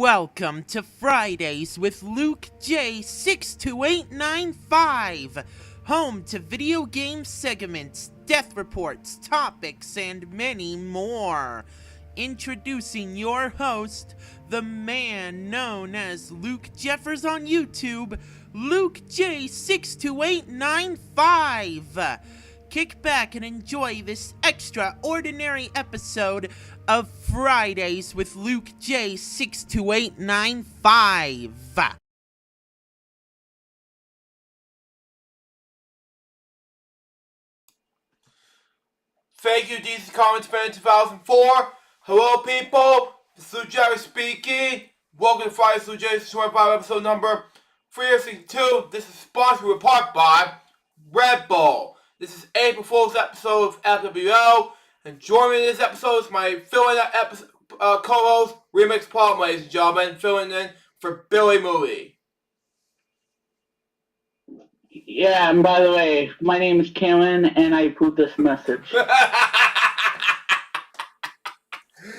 Welcome to Fridays with LukeJ62895, home to video game segments, death reports, topics, and many more. Introducing your host, the man known as Luke Jeffers on YouTube, LukeJ62895. Kick back and enjoy this extraordinary episode of Fridays with LukeJ62895. Thank you, DC Comics Fan 2004. Hello, people. This is Luke Jeffers speaking. Welcome to Fridays with LukeJ62895, episode number 362. This is sponsored in part by Red Bull. This is April Fool's episode of FWO, and joining me in this episode is my fill-in episode co-host, Remix Paul, ladies and gentlemen, filling in for Billy Moody. Yeah, and by the way, my name is Kalen, and I approved this message. But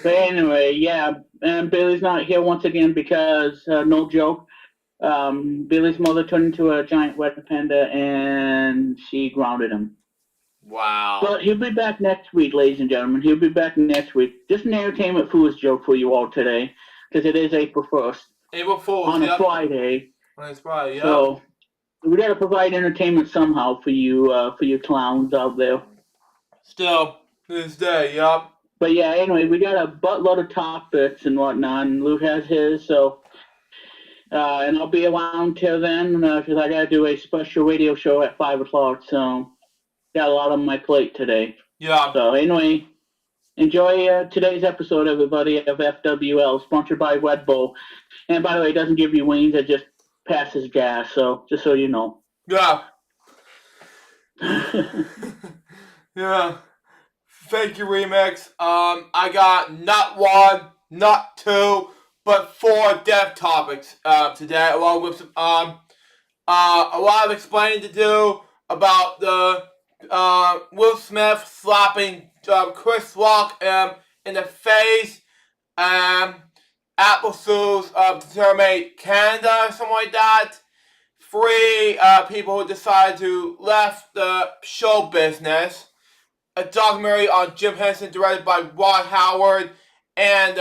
anyway, yeah, and Billy's not here once again because, no joke, Billy's mother turned into a giant red panda, and she grounded him. Wow. But he'll be back next week, ladies and gentlemen. He'll be back next week. Just an entertainment fool's joke for you all today, because it is April 1st. April Fool's, on a Friday. On a Friday, yeah. So we got to provide entertainment somehow for you clowns out there. Still, to this day, yup. But yeah, anyway, we got a buttload of topics and whatnot, and Luke has his, so... and I'll be around till then, because I got to do a special radio show at 5 o'clock, so... got a lot on my plate today. Yeah. So anyway, enjoy today's episode, everybody, of FWL, sponsored by Red Bull. And by the way, it doesn't give you wings, it just passes gas, so just so you know. Yeah. Yeah. Thank you, Remix. I got not one, not two, but 4 death topics today, along with some, a lot of explaining to do about the Will Smith slapping Chris Rock in the face, Apple sues to terminate Canada or something like that. 3 people who decided to left the show business. A documentary on Jim Henson directed by Rod Howard and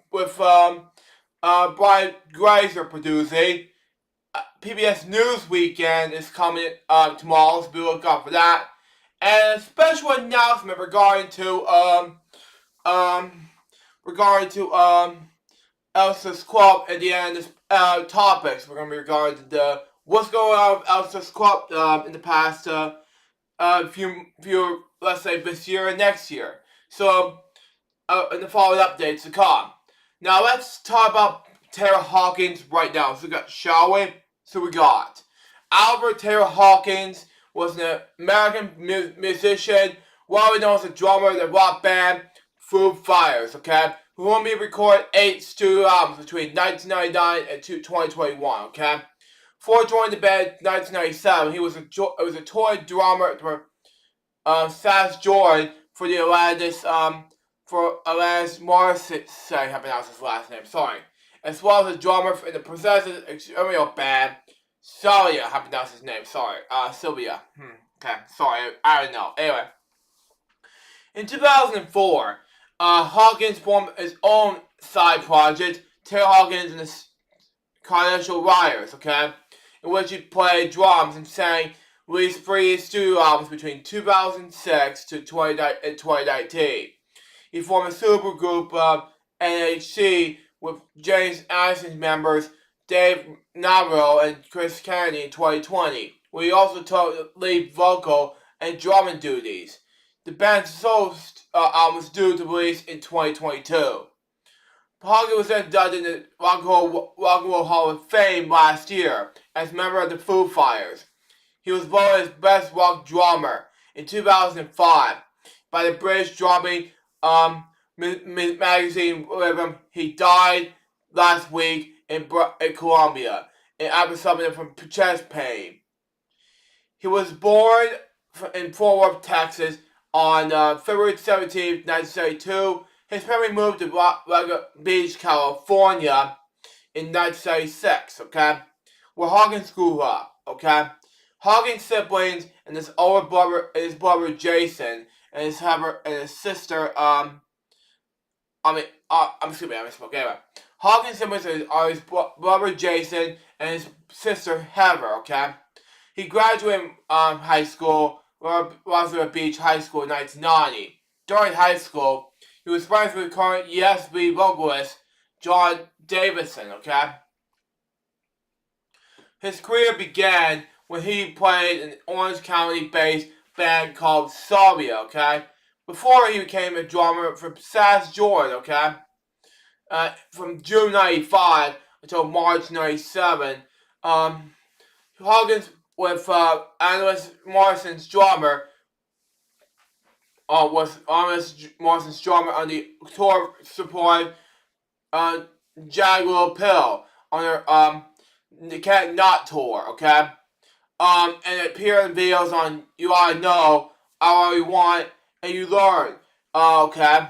with Brian Grazer producing. PBS News Weekend is coming tomorrow, so be looking out for that. And a special announcement regarding to Elsa's Club at the end of this topics. We're gonna be regarding to what's going on with Elsa's Club in the past few let's say this year and next year. So in the following updates to come. Now let's talk about Taylor Hawkins right now. Shall we? So we got Albert Taylor Hawkins was an American musician, well known as a drummer of the rock band Foo Fighters, okay? Who only recorded 8 studio albums between 1999 and 2021, okay? Before joining the band in 1997, he was a tour drummer for Sass Jordan for the Alanis Morissette, I haven't pronounced his last name, sorry. As well as a drummer in the Possessive Experimental band, Sylvia, I haven't pronounced his name, sorry. Sylvia. Okay, sorry, I don't know. Anyway. In 2004, Hawkins formed his own side project, Taylor Hawkins and the Carnation Riders, okay? In which he played drums and sang released 3 studio albums between 2006 to 2019. He formed a supergroup NHC with James Addison's members Dave Navarro and Chris Kennedy in 2020, where he also took lead vocal and drumming duties. The band's solo album was due to release in 2022. Hawkins was then inducted in the Rock and Roll Hall of Fame last year as a member of the Foo Fighters. He was voted as Best Rock Drummer in 2005 by the British drumming magazine Rhythm. He died last week in Colombia after suffering from chest pain. He was born in Fort Worth, Texas on February 17, 1972. His family moved to Beach, California in 1976, okay? Where Hawkins grew up, okay? Hawkins' siblings and his older brother, Jason, and his sister, I misspoke. Anyway, Hawkins' siblings are his brother Jason and his sister Heather, okay? He graduated high school, Roswell Beach High School in 1990. During high school, he was friends with current ESB vocalist John Davison, okay? His career began when he played in an Orange County-based band called Salvia, okay? Before he became a drummer for Sass Jordan, okay? From June 95 until March 97, Hawkins with Analyst Morrison's drummer, was Analyst Morrison's drummer on the tour support Jaguar Pill on their the Cat Not tour, okay? And it appeared in videos on You Oughta Know, I Already Want, and You Learn, okay?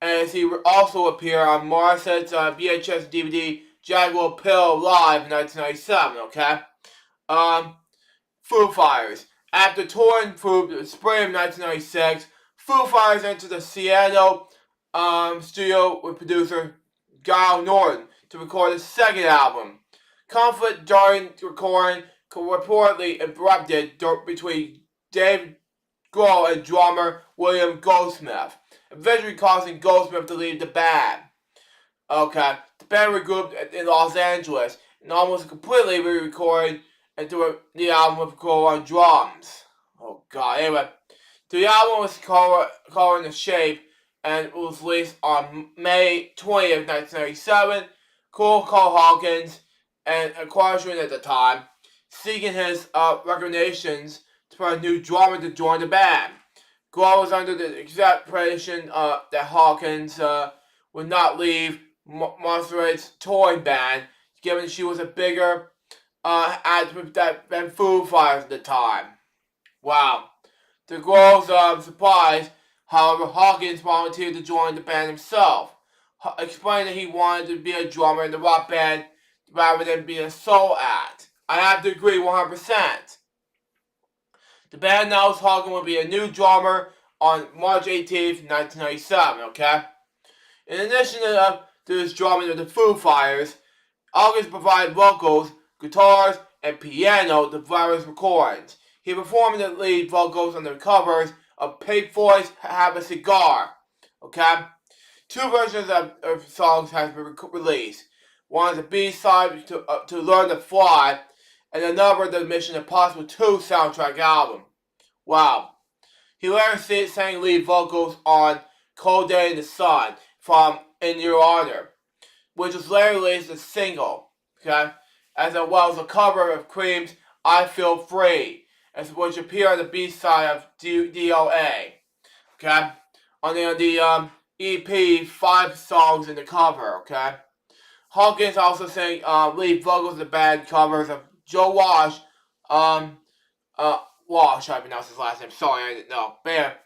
And he also appeared on Morrison's VHS DVD Jaguar Pill Live in 1997, okay? Foo Fighters. After touring through the spring of 1996, Foo Fighters entered the Seattle studio with producer Guy Norton to record a second album. Conflict during recording reportedly erupted between Dave Grohl and drummer William Goldsmith, eventually causing Goldsmith to leave the band. Okay, the band regrouped in Los Angeles and almost completely re-recorded and threw the album with Grohl on drums. Oh god, anyway. The album was called In the Shape and it was released on May 20th, 1997. Grohl called Hawkins and a quadrant at the time, seeking his recommendations to find a new drummer to join the band. Grohl was under the expectation that Hawkins would not leave Monster's touring band, given she was a bigger act than Foo Fighters at the time. Wow. To Grohl's surprise, however, Hawkins volunteered to join the band himself, explaining that he wanted to be a drummer in the rock band rather than be a soul act. I have to agree 100%. The band announced Hawkins would be a new drummer on March 18th, 1997, okay? In addition to his drumming of the Foo Fighters, Hawkins provided vocals, guitars, and piano to various recordings. He performed the lead vocals on the covers of Pink Floyd's Have a Cigar, okay? 2 versions of songs have been released. One is a B-side to Learn to Fly, and another the Mission Impossible 2 soundtrack album. Wow. He later sang lead vocals on Cold Day in the Sun from In Your Honor, which was later released as a single, okay? As well as a cover of Cream's I Feel Free, which appeared on the B-side of DOA, okay? On the EP, 5 songs in the cover, okay? Hawkins also sang lead vocals in the band covers of Joe Walsh, Walsh, I pronounced his last name, sorry, I didn't know, but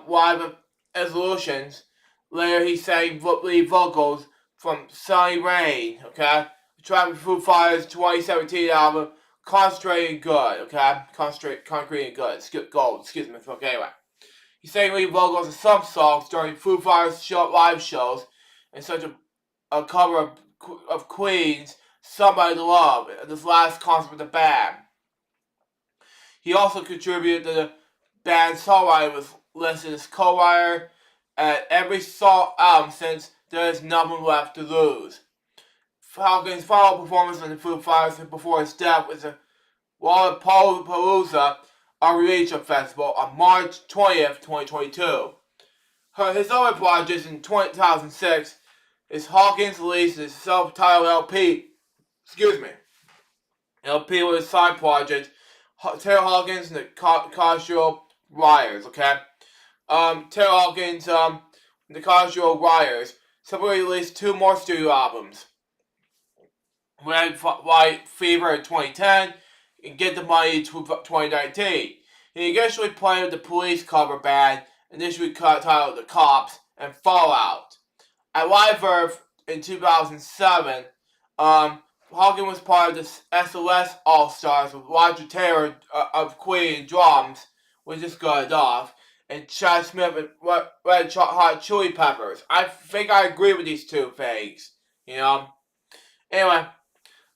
Live Evolutions. Later he sang lead vocals from Sunny Rain, okay? The track with Foo Fighters' 2017 album, Concentrating Good, okay? Concrete and Good, Gold, excuse me, okay, anyway. He sang lead vocals in some songs during Foo Fighters' live shows, and such a cover of Queen's Somebody to Love, at this last concert with the band. He also contributed to the band's songwriting, was listed as co-writer at every song album since There Is Nothing Left to Lose. Hawkins' final performance on the Foo Fighters before his death was at Lollapalooza Arena Festival on March 20th, 2022. His other projects in 2006 is Hawkins released his self-titled LP. LP with his side project, Taylor Hawkins and the Casual Rioters, okay? Taylor Hawkins, the Casual Rioters, separately released 2 more studio albums. Red White Fever in 2010, and Get the Money in 2019. He initially played with the Police cover band, initially titled The Cops, and Fallout. At Live Earth in 2007, Hawkins was part of the SOS All-Stars with Roger Taylor of Queen drums, which is good off, and Chad Smith and Red Hot Chili Peppers. I think I agree with these two things, you know. Anyway,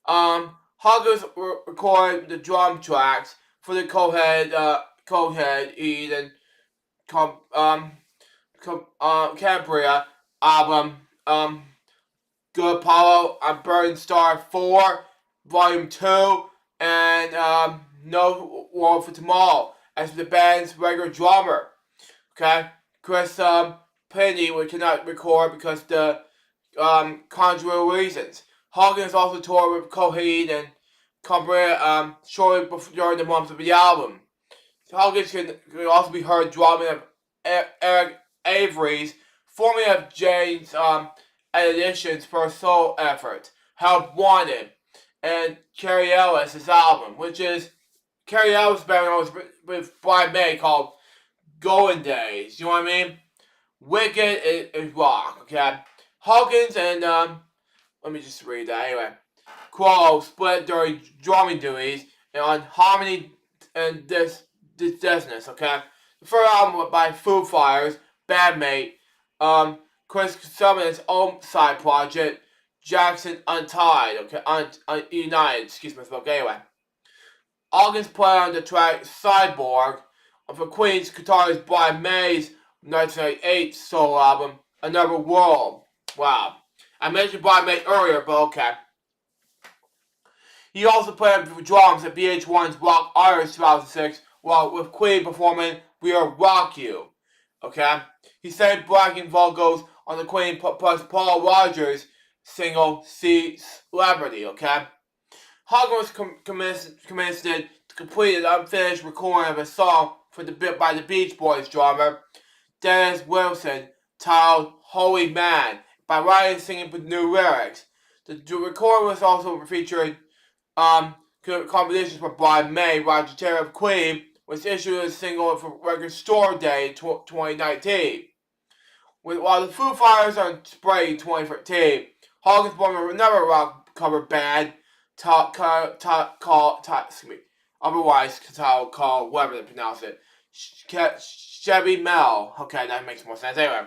Hawkins recorded the drum tracks for the Coheed and Cambria album, Good Apollo on Burning Star 4, Volume 2, and No War for Tomorrow as the band's regular drummer. Okay, Chris Penny we cannot record because the conjugal reasons. Hawkins also toured with Coheed and Cambria shortly before, during the months of the album. Hawkins can also be heard drumming of Eric Avery's, formerly of Jane's Edition's first solo effort, Help Wanted, and Carrie Ellis' album, which is Carrie Ellis' band was with Brian May called Golden Days. You know what I mean? Wicked is rock, okay? Hawkins and, let me just read that anyway. Crow split during drumming duties and on Harmony and Dissonance, okay? The first album by Foo Fighters, Bandmate, Chris Summon's own side project, Jackson Untied, okay? United, excuse me, anyway. Hawkins played on the track Cyborg for Queen's guitarist Brian May's 1998 solo album, Another World. Wow. I mentioned Brian May earlier, but okay. He also played drums at VH1's Rock Iris 2006, while with Queen performing We'll Rock You. Okay? He sang backing vocals on the Queen plus Paul Rogers single Celebrity, okay? Hawkins was commissioned to complete an unfinished recording of a song by the Beach Boys drummer, Dennis Wilson, titled Holy Man, by writing and singing with new lyrics. The recording was also featuring compositions from Brian May, Roger Taylor of Queen, was issued as a single for Record Store Day in 2019. While the Foo Fighters are on Spring in 2013, Hawkins formed another rock cover band otherwise called whatever they pronounce it, Chevy Mel. Okay, that makes more sense. Anyway,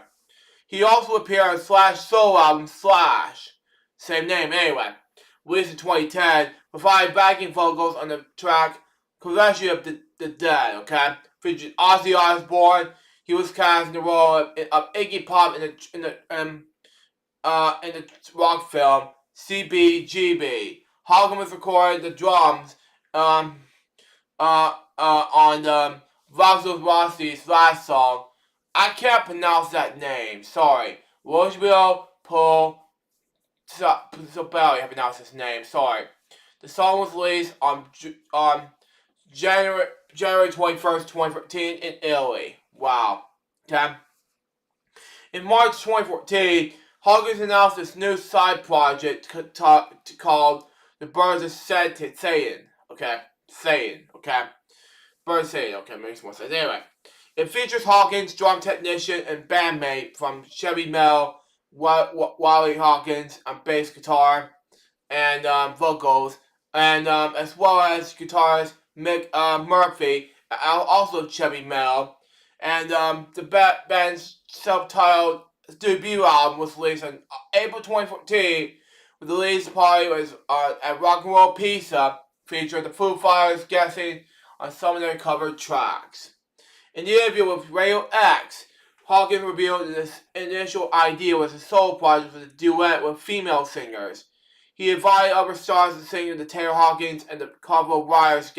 he also appeared on Slash solo album Slash, same name anyway, released in 2010, providing backing vocals on the track Collection of the Dead. Okay, featured Ozzy Osbourne. He was cast in the role of Iggy Pop in the rock film CBGB. Hawkins recorded the drums on Vasos Rossi's last song. I can't pronounce that name. Sorry, Roseville Paul Sobelli. I pronounced his name. Sorry. The song was released on January 21st, 2014 in Italy. Wow. Okay. In March 2014, Hawkins announced this new side project called The Birds of Satan. Okay. Satan. Okay. Birds of Satan. Okay. Makes more sense. Anyway. It features Hawkins, drum technician and bandmate from Chevy Mel, Wally Hawkins on bass guitar and vocals, and as well as guitarist Mick Murphy, also Chevy Mel. And the band's self-titled debut album was released on April 2014, with the release party was at Rock and Roll Pizza, featuring the Foo Fighters guesting on some of their covered tracks. In the interview with Radio X, Hawkins revealed that his initial idea was a solo project with a duet with female singers. He invited other stars to sing in the Taylor Hawkins and the cover of Riot's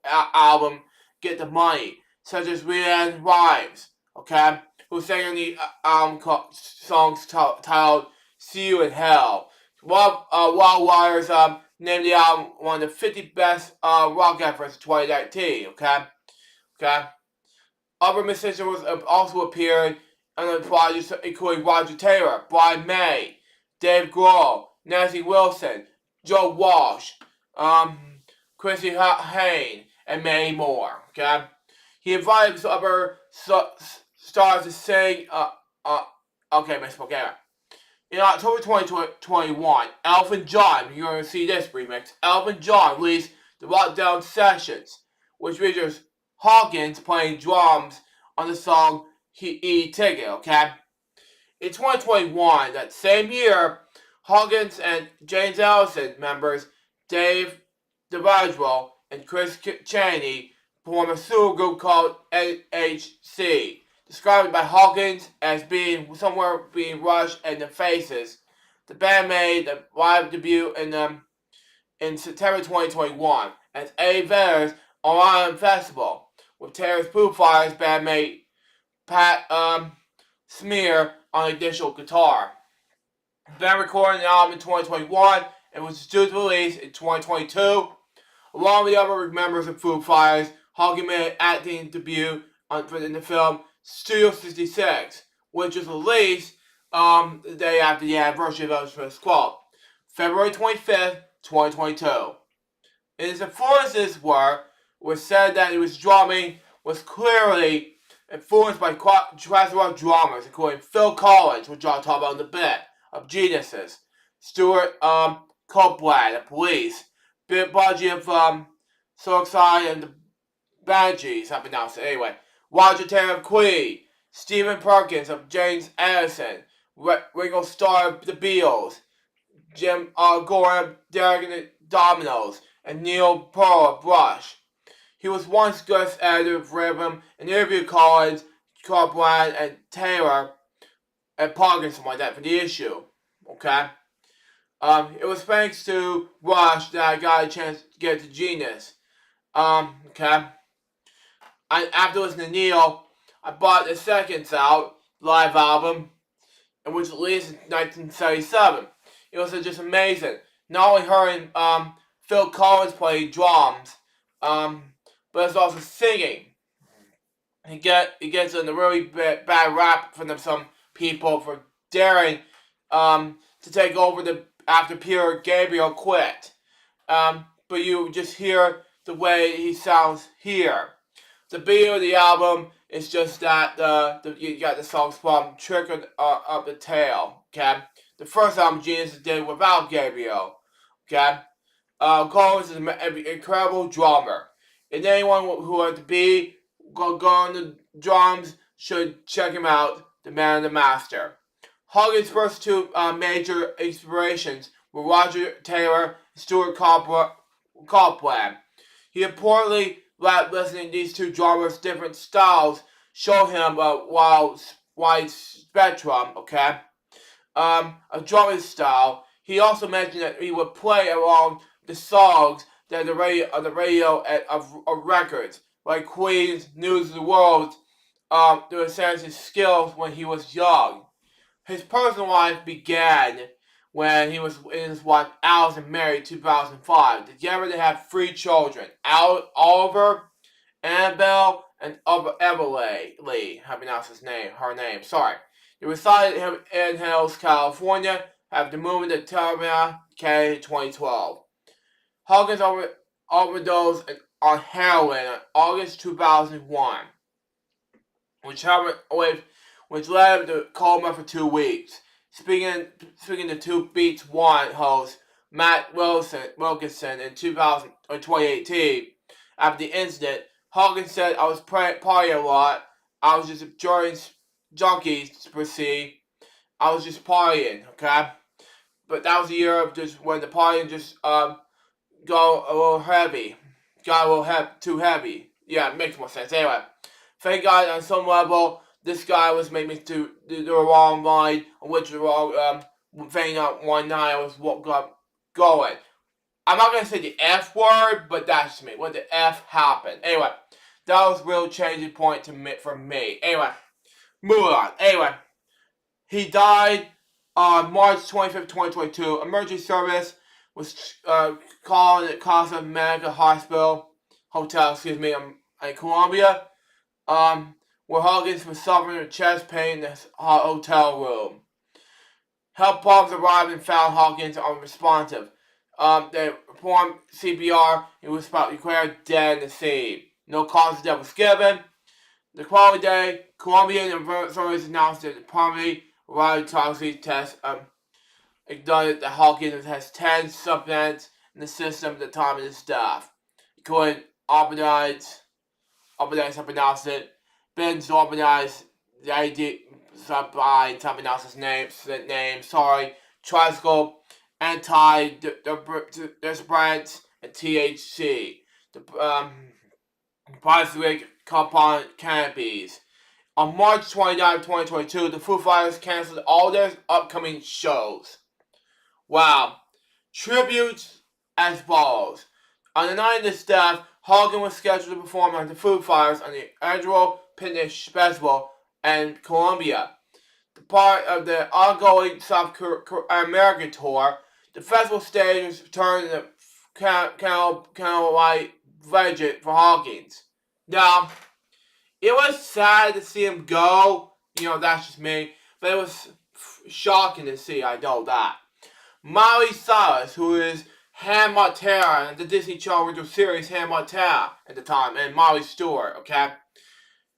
album Get the Money, such as Leanne Rives, okay, who sang in the album songs titled See You in Hell. While Wires named the album one of the 50 best rock efforts of 2019, okay? Other musicians also appeared on the project, including Roger Taylor, Brian May, Dave Grohl, Nancy Wilson, Joe Walsh, Chrissy Hine, and many more. Okay, he invited other stars to sing. Okay, misspoke. In October 2021, Elton John, you're going to see this remix, Elton John released the Lockdown Sessions, which features Hawkins playing drums on the song E-Ticket, okay? In 2021, that same year, Hawkins and James Ellison members Dave DeVagro and Chris Chaney formed a supergroup called HC, described by Hawkins as being somewhere being rushed in the faces. The band made a live debut in September 2021 at A. Vetter's Online Festival with Terrace Foo Fighters bandmate Pat Smear on additional guitar. The band recorded an album in 2021 and was due to release in 2022. Along with the other members of Foo Fighters, Hawkins made an acting debut in the film Studio 66, which was released the day after the anniversary of Elvis Quote, February 25th, 2022. In his influences was said that his drumming was clearly influenced by classic rock drummers, including Phil Collins, which I'll talk about in a bit, of Genesis, Stuart Copeland of Police, Bill Budgie of Soulside and the Banshees, I pronounced it anyway, Roger Taylor of Queen, Stephen Perkins of James Addison, Ringo Starr of the Beatles, Jim Gordon of Derek and the Dominoes, and Neil Pearl of Rush. He was once guest editor of Rhythm and interviewed Collins, Copeland, and Taylor and Parker, something like that, for the issue. Okay? It was thanks to Rush that I got a chance to get to Genius. Okay? After listening to Neil, I bought the Seconds Out live album, which was released in 1977. It was just amazing. Not only hearing Phil Collins play drums, but it's also singing. He gets in a really bad rap from some people for daring to take over after Peter Gabriel quit. But you just hear the way he sounds here. The video of the album is just that you got the songs from Trick of the Tail. Okay, the first album Genius did without Gabriel. Okay, Collins is an incredible drummer. And anyone who wants to be go on the drums should check him out, the man and the master. Hawkins' first two major inspirations were Roger Taylor and Stuart Copeland. He reportedly let listening to these two drummers' different styles show him a wide spectrum, okay, of drumming style. He also mentioned that he would play along the songs that the radio of records, like Queen's News of the World, to assess his skills when he was young. His personal life began when he was in his wife Allison married in 2005. Together they had 3 children, Oliver, Annabelle, and Everly. How to pronounce her name. Sorry. They resided in Hills, California, after moving to Tampa, K, 2012. Hawkins overdosed on heroin in August 2001, which led him to coma for 2 weeks. Speaking to Two Beats One host Matt Wilkinson in 2018, after the incident, Hawkins said, "I was partying a lot. I was just enjoying junkies per se. I was just partying, okay." But that was the year of just when the partying just got a little heavy. Too heavy. Yeah, it makes more sense. Anyway, thank God on some level, this guy was making me do the wrong line, on which the wrong thing out one night I was going. I'm not going to say the F word, but that's just me. When the F happened. Anyway, that was a real changing point for me. Anyway, moving on. Anyway, he died on March 25th, 2022. Emergency service was called at Casa America Hotel, in Colombia, where Hawkins was suffering with chest pain in the hotel room. Help bombs arrived and found Hawkins unresponsive. They performed CPR. He was declared dead in the scene. No cause of death was given. The following day, Colombian authorities announced that the primary radiotoxicity test acknowledged that Hawkins has 10 supplements in the system at the time of his death, including Albanites, it, benzorbanized, the ID, something else's name, tricycle, antidepressants, and THC. The polycyclic compound cannabis. On March 29, 2022, the Foo Fighters canceled all their upcoming shows. Wow. Tributes as follows. On the night of his death, Hawkins was scheduled to perform on the Foo Fighters on the annual Picnic Festival in Colombia. The part of the ongoing South American tour, the festival stage was returned to the White Legend for Hawkins. Now, it was sad to see him go, that's just me, but it was shocking to see, I know that. Miley Cyrus, who is Hannah Montana in the Disney children's series Hannah Montana at the time, and Molly Stewart, okay?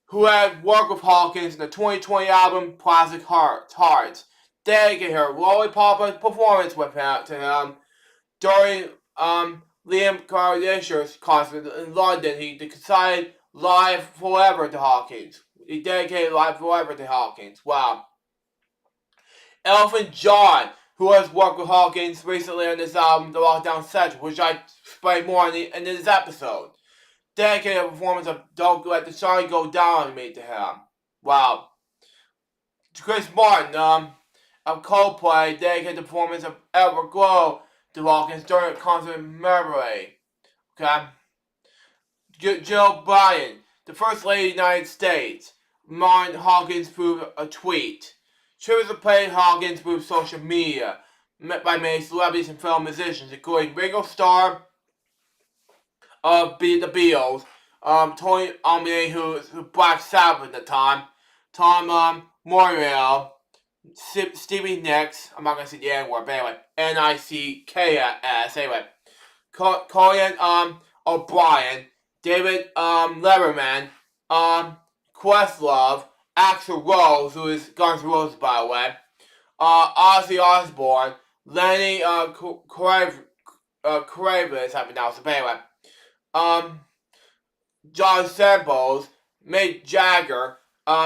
Who had worked with Hawkins in the 2020 album Plastic Hearts, dedicated her Lollipop performance with him to him during Liam Kardashian's concert in London. He decided Live Forever to Hawkins. He dedicated Live Forever to Hawkins. Wow. Elton John, who has worked with Hawkins recently on this album, The Lockdown Session, which I explain more in this episode. Dedicated a performance of Don't Let the Sun Go Down on Me to him. Wow. Chris Martin, of Coldplay, dedicated the performance of Everglow to Hawkins during a concert in Melbourne. Okay? Jill Biden, the First Lady of the United States, mourned Hawkins through a tweet. Tributes were paid Hawkins through social media, met by many celebrities and film musicians, including Ringo Starr of the Beatles, Tony Iommi, who was Black Sabbath at the time, Tom Morello, Stevie Nicks, I'm not going to say the N-word, but anyway, Nicks, anyway, Colin O'Brien, David Letterman, Questlove, Axl Rose, who is Guns N' Roses, by the way, Ozzy Osbourne, Lenny Kravitz, I pronounced it, but anyway, John Samples, Mick Jagger,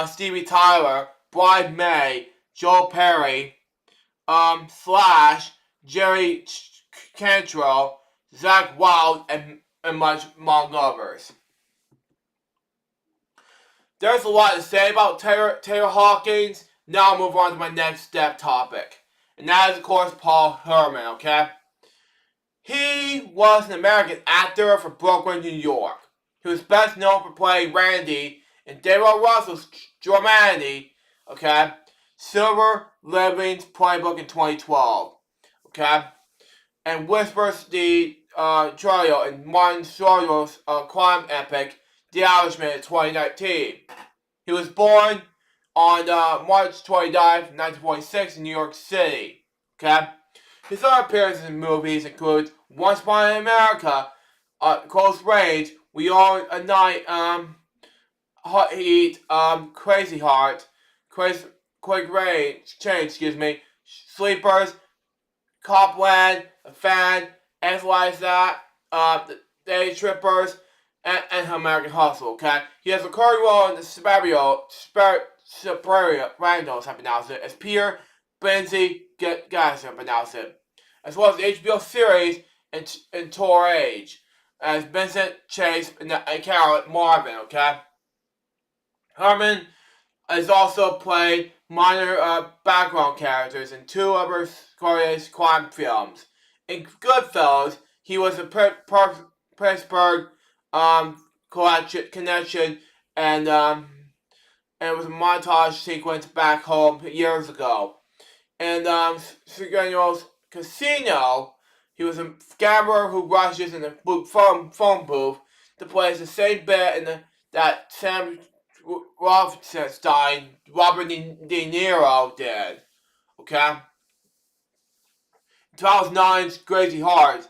Stevie Tyler, Brian May, Joe Perry, Slash, Jerry Cantrell, Zach Wild, and much among others. There's a lot to say about Taylor Hawkins. Now I'll move on to my next step topic. And that is, of course, Paul Herman, okay? He was an American actor from Brooklyn, New York. He was best known for playing Randy in David Russell's Dramedy, okay? Silver Linings Playbook in 2012, okay? And Whispers the Trio in Martin Sorrell's crime epic, The Irishman in 2019. He was born on March 29, 1946 in New York City, okay? His other appearances in movies include Once Upon in America, Close Range, We Own a Night, Hot Heat, Crazy Heart, Quick Change, Sleepers, Copland, A Fan, Analyze That, The Day Trippers, and American Hustle, okay? He has a recurring role in the Superior Randall's, I pronounce it, as Peter Benzie Guys, I pronounce it, as well as the HBO series Entourage, as Vincent Chase and Carol Marvin, okay? Herman has also played minor background characters in two other Scorsese's crime films. In Goodfellas, he was a Pittsburgh connection, and it was a montage sequence back home years ago. And Signor's Casino, he was a gambler who rushes in the phone booth to play the same bit that Sam Rothstein, Robert De Niro did. Okay? 2009's Crazy Heart,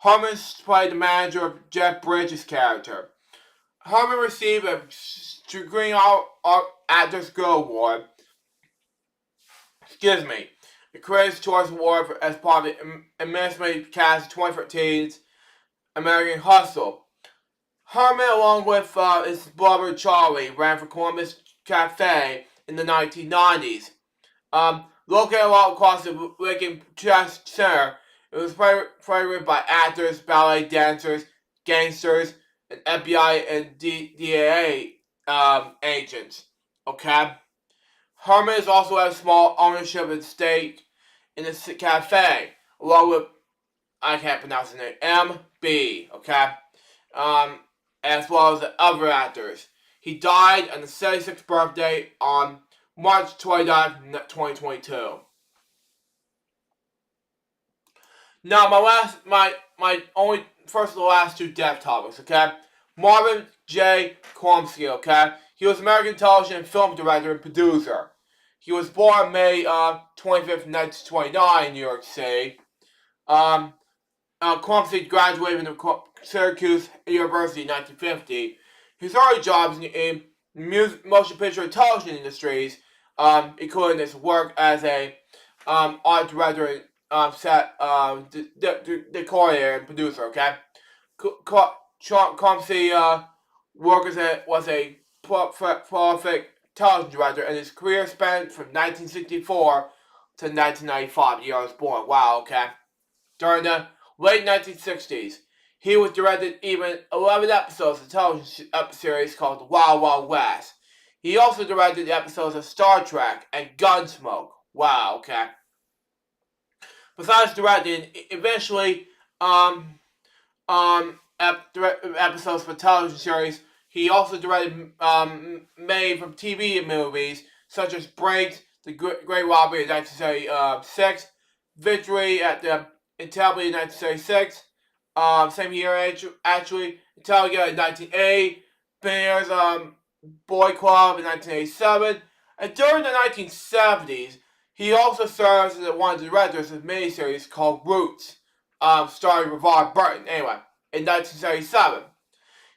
Herman played the manager of Jeff Bridges' character. Herman received a Screen Actors Guild Award, the Critics' Choice Award as part of the administrative cast of 2013's American Hustle. Herman, along with his brother Charlie, ran for Columbus Cafe in the 1990s. Located all across the Lincoln Center, it was favored by actors, ballet dancers, gangsters, and FBI and DEA agents. Okay? Herman has also had a small ownership and stake in the cafe, along with, I can't pronounce the name, M.B., okay? As well as the other actors. He died on the 76th birthday on March 29th, 2022. Now, my only, first of the last two death topics, okay? Marvin J Kwamski, okay? He was an American television and film director and producer. He was born May 25th, 1929 in New York City. Kwamski graduated from Syracuse University in 1950. His early jobs in motion picture and television industries, including his work as a art director and set decorator and producer. Okay, Kwamski was a prolific television director, and his career spanned from 1964 to 1995, the year I was born. Wow. Okay, during the late 1960s, he was directed even 11 episodes of a television series called The Wild Wild West. He also directed episodes of Star Trek and Gunsmoke. Wow, okay. Besides directing, eventually, episodes for television series, he also directed many from TV movies, such as Brakes, The Great Robbery in 1976, Victory at the Intelligence in 1976, same year actually, Intelligence in 1980, Bears Boy Club in 1987, and during the 1970s, he also serves as one of the directors of a miniseries called Roots, starring LeVar Burton, anyway, in 1977.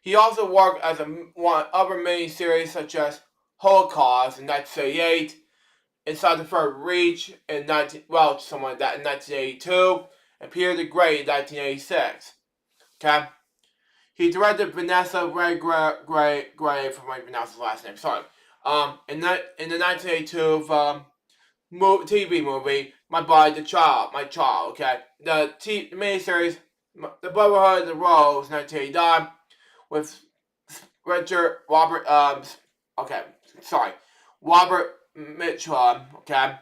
He also worked as one other miniseries such as Holocaust in 1978, Inside the Third Reach in something like that in 1982, and Peter the Great in 1986. Okay? He directed Vanessa Ray Gray for my pronounce his last name, sorry. In the 1982 TV movie, My Child, okay? The miniseries, The Brotherhood of the Rose, 1989, with Robert Mitchum, okay?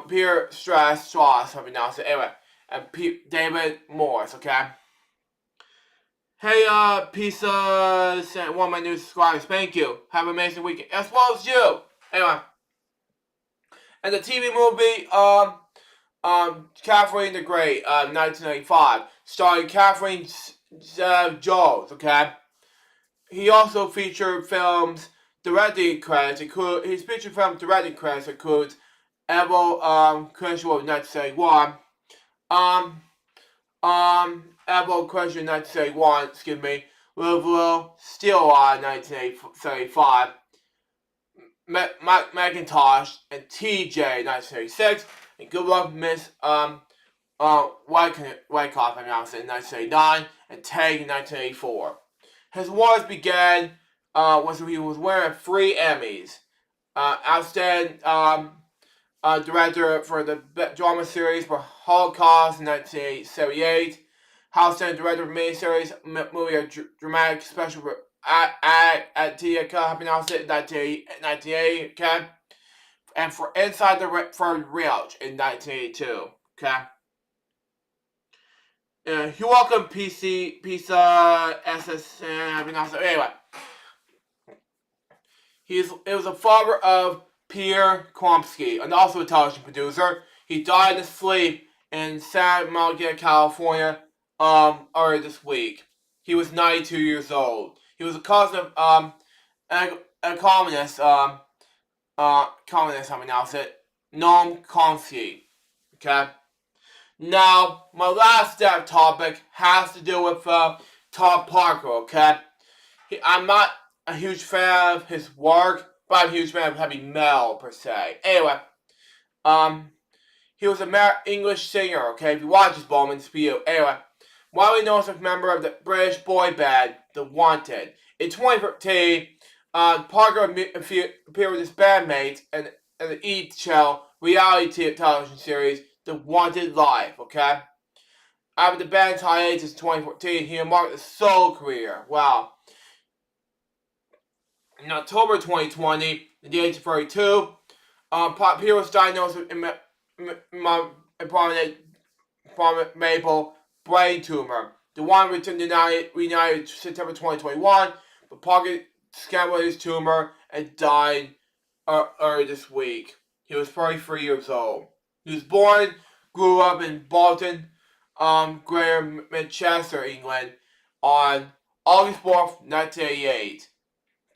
Peter Strauss, how we pronounce it, anyway, and David Morris, okay? Hey, peace, one of my new subscribers, thank you. Have an amazing weekend, as well as you. Anyway, and the TV movie, Catherine the Great, 1995, starring Catherine Jones, okay? He also featured films directing credits, his featured film directing credits includes Evil, Crenshaw of 1971, Apple Question 1971, Louisville, Steel Eye 1975, Macintosh, and TJ 1986, and Good Luck Miss Wyckoff in 1989, and Tag in 1984. His awards began when he was wearing 3 Emmys. Outstanding director for the drama series for Holocaust in 1978. Outstanding director for miniseries movie or dramatic special at Tia Cup, pronounce it, 1980, okay? And for Inside the Third Reach in 1982, okay? You're welcome, Pizza, SSN, pronounce it, anyway. It was a father of Peter Kwamski, and also a television producer. He died in his sleep in San Monica, California, earlier this week. He was 92 years old. He was a cousin of a communist, I pronounce it, Noam Chomsky. Okay. Now, my last topic has to do with Todd Parker. Okay. I'm not a huge fan of his work, but I'm a huge fan of heavy metal per se. Anyway, He was an English singer, okay? If you watch his Bowman, it's for you. Anyway, widely known as a member of the British boy band, The Wanted. In 2013, Parker appeared with his bandmates in the E-Show reality television series, The Wanted Live, okay? After the band's hiatus in 2014, he embarked a solo career. Wow. In October 2020, at the age of 32, Parker was diagnosed with maple brain tumor. The one returned reunited September 2021, but Parker scrambled his tumor and died earlier this week. He was 33 years old. He was born, grew up in Bolton, Greater Manchester, England, on August 4th, 1988.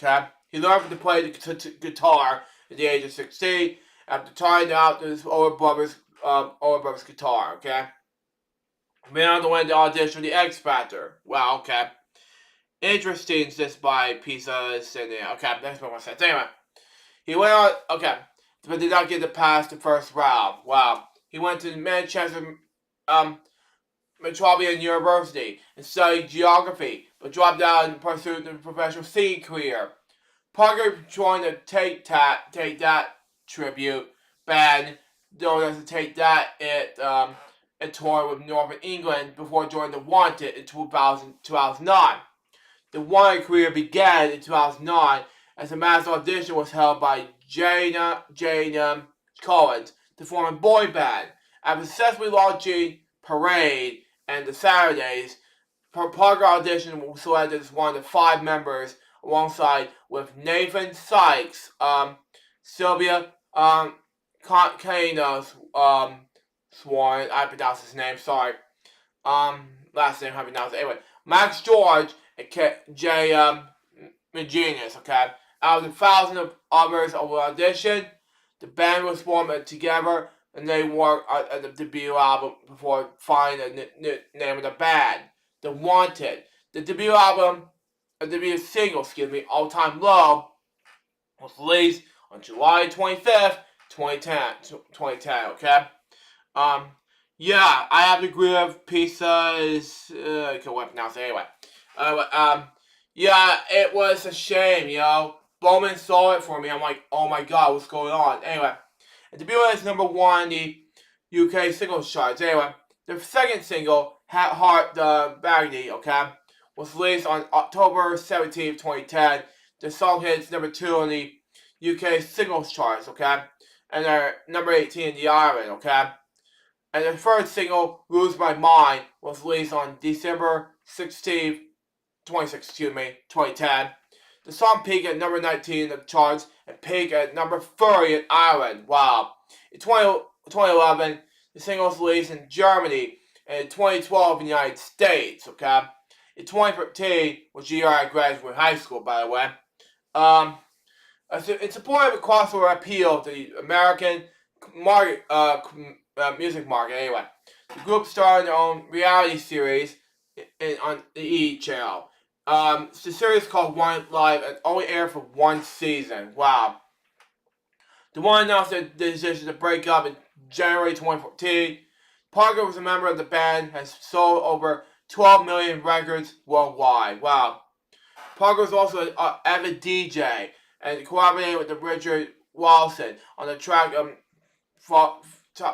Okay? He learned to play the guitar at the age of 16 after trying out his older brother's guitar, okay? Went on to win the audition for the X Factor. Wow, okay. Interesting just by pieces in there. Okay, that's what I said. Anyway, he went on, okay, but did not get to pass the first round. Wow. He went to Manchester Metropolitan University and studied geography, but dropped out in pursuit of a professional singing career. Parker joined the Take That tribute band known as the Take That it toured with Northern England before joining The Wanted in 2009. The Wanted career began in 2009 as a mass audition was held by Jane Collins to form a boy band. After successfully launching Parade and The Saturdays, Parker audition was selected as one of the 5 members alongside with Nathan Sykes, Sylvia Kainos, Sworn, I pronounced his name, sorry. Last name I pronounced it. Anyway, Max George and J. Magenius, okay? Out of the thousands of others of audition, the band was formed together and they worked on the debut album before finding the name of the band, The Wanted. The debut single, All Time Low, was released on July 25th, 2010, okay? Yeah, I have to agree with pieces, I can't wait pronounce it anyway. Yeah, it was a shame, you know. Bowman saw it for me, I'm like, oh my god, what's going on? Anyway, the debut is number 1 in the UK singles charts. Anyway, the second single, Heart Baggy, okay, was released on October 17th, 2010. The song hits number 2 in the UK singles charts, okay? And they're number 18 in the Ireland, okay? And the third single, Lose My Mind, was released on December 16th, 2010. The song peaked at number 19 in the charts and peaked at number 30 in Ireland. Wow. In 2011, the single was released in Germany and in 2012 in the United States, okay? In 2013, which year I graduated high school, by the way, in support of a crossover appeal to the American market, music market, anyway. The group started their own reality series on the E! Channel. It's a series called One Live and only aired for 1 season. Wow. The one announced their decision to break up in January 2014. Parker was a member of the band, has sold over 12 million records worldwide. Wow. Parker was also an avid DJ and collaborated with Richard Wilson on a track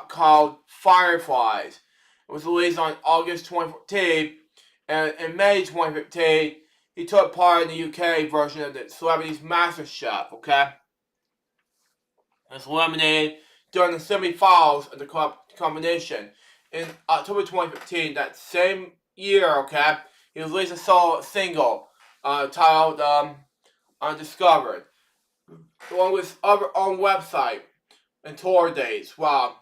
called Fireflies. It was released on August 2014, and in May 2015, he took part in the UK version of the Celebrities MasterChef, okay? It was eliminated during the semi-finals of the competition. In October 2015, that same year, okay, he released a solo single titled Undiscovered, along with his own website and tour dates. Wow.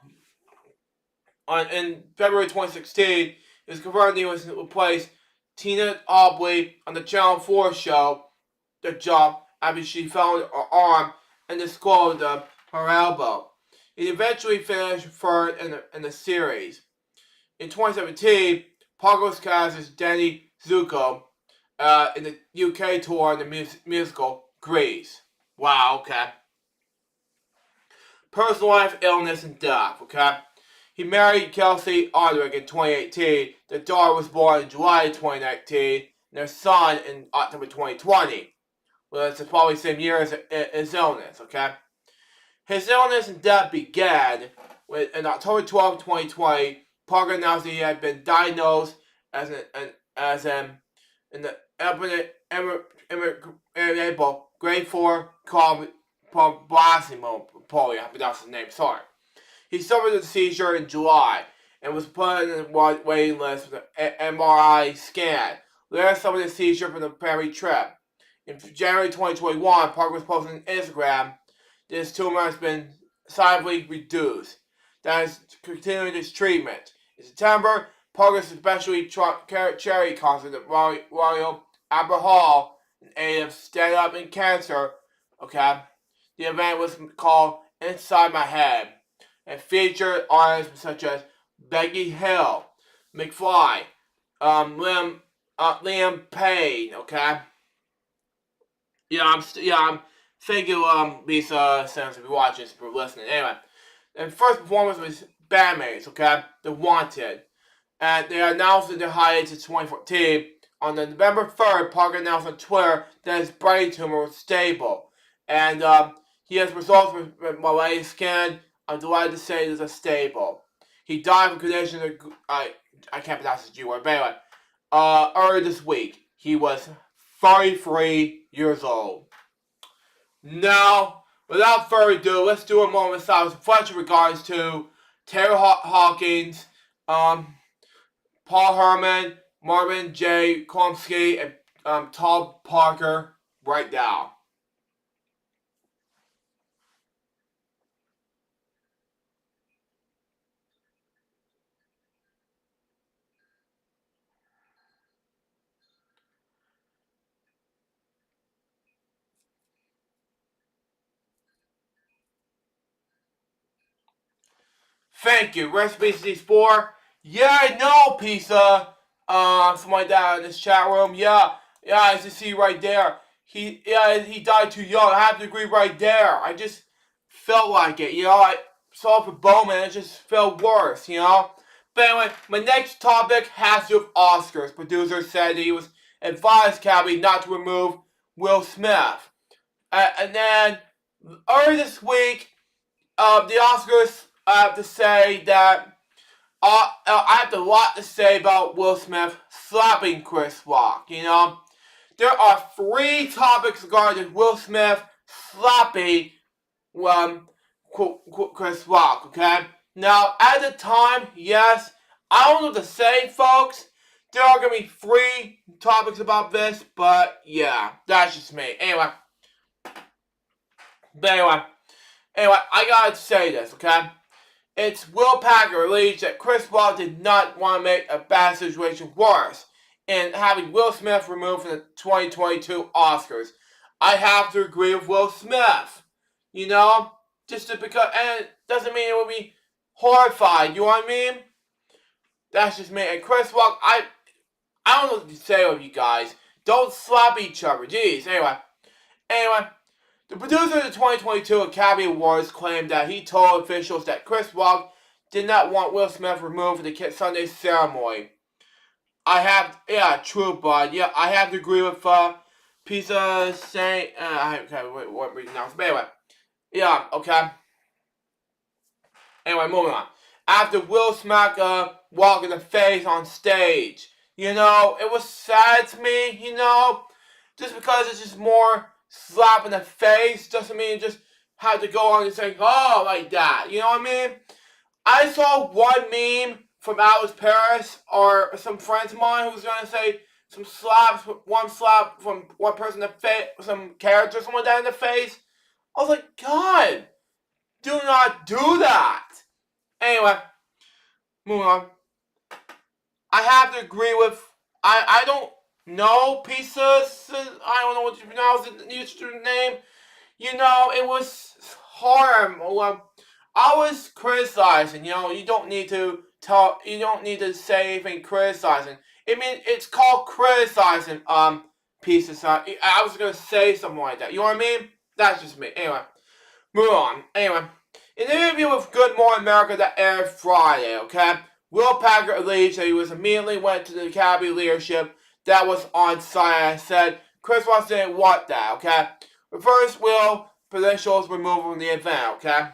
In February 2016, it was confirmed he was to replace Tina Aubrey on the Channel 4 show, The Jump, after she fell on her arm and disclosed her elbow. He eventually finished third in the series. In 2017, Parker was cast as Danny Zuko in the UK tour of the musical Grease. Wow, okay. Personal life, illness, and death, okay? He married Kelsey Odrick in 2018. Their daughter was born in July 2019, and their son in October 2020. Well, it's probably the same year as his illness, okay? His illness and death began in October 12, 2020. Parker announced that he had been diagnosed as an grade 4 polio. I pronounced his name, sorry. He suffered a seizure in July and was put in the waiting list for an MRI scan. Later suffered a seizure from the family trip. In January 2021, Parker was posting on Instagram that his tumor has been slightly reduced. That is continuing his treatment. In September, Parker's especially charity concert at Royal Albert Hall in aid of Stand Up in Cancer. Okay, the event was called Inside My Head and featured artists such as Becky Hill, McFly, Liam Payne. Okay. I'm thank you, Lisa Sims, if you're watching, if you're listening. Anyway, and first performance was Bandmates, okay? The Wanted. And they announced that their hiatus in 2014. On November 3rd, Parker announced on Twitter that his brain tumor was stable. And he has results from malaria scan. I'm delighted to say that it's stable. He died of a condition that I can't pronounce the G word, but anyway. Earlier this week, he was 33 years old. Now, without further ado, let's do a moment of silence reflection in regards to Taylor Hawkins, Paul Herman, Marvin J Kwamski, and Todd Parker right now. Thank you. Recipe C4. Yeah, I know, Pizza. Something like that in this chat room. Yeah, as you see right there. He died too young. I have to agree right there. I just felt like it, I saw it for Bowman. It just felt worse, But anyway, my next topic has to do with Oscars. Producer said he was advised Cabby not to remove Will Smith. And then earlier this week, the Oscars, I have to say that I have a lot to say about Will Smith slapping Chris Rock. There are 3 topics regarding Will Smith slapping Chris Rock. Okay. Now, at the time, yes, I don't know what to say, folks. There are gonna be 3 topics about this, but yeah, that's just me. Anyway, I gotta say this, okay? It's Will Packer alleged that Chris Rock did not want to make a bad situation worse in having Will Smith removed from the 2022 Oscars. I have to agree with Will Smith. Because, and it doesn't mean it would be horrified, you know what I mean? That's just me. And Chris Rock, I don't know what to say with you guys. Don't slap each other, jeez. Anyway. The producer of the 2022 Academy Awards claimed that he told officials that Chris Rock did not want Will Smith removed from the Sunday ceremony. True, bud. Yeah, I have to agree with Pizza saying. What reading now? But anyway, yeah, okay. Anyway, moving on. After Will smacked Rock in the face on stage, it was sad to me. Just because it's just more slap in the face doesn't mean you just have to go on and say, oh, like that. You know what I mean? I saw one meme from Alice Paris or some friends of mine who was going to say one slap from one person in the face, some character, someone down in the face. I was like, God, do not do that. Anyway, moving on. I have to agree with, I don't know, pieces, I don't know what you pronounce the name. It was horrible. I was criticizing, you don't need to say anything criticizing. It's called criticizing, pieces. I was gonna say something like that, you know what I mean? That's just me. Anyway, move on. Anyway, In an interview with Good Morning America that aired Friday, okay, Will Packer alleged that he was immediately went to the Academy leadership that was on site and said Chris Rock didn't want that, okay? But first, Will credentials removal from the event, okay?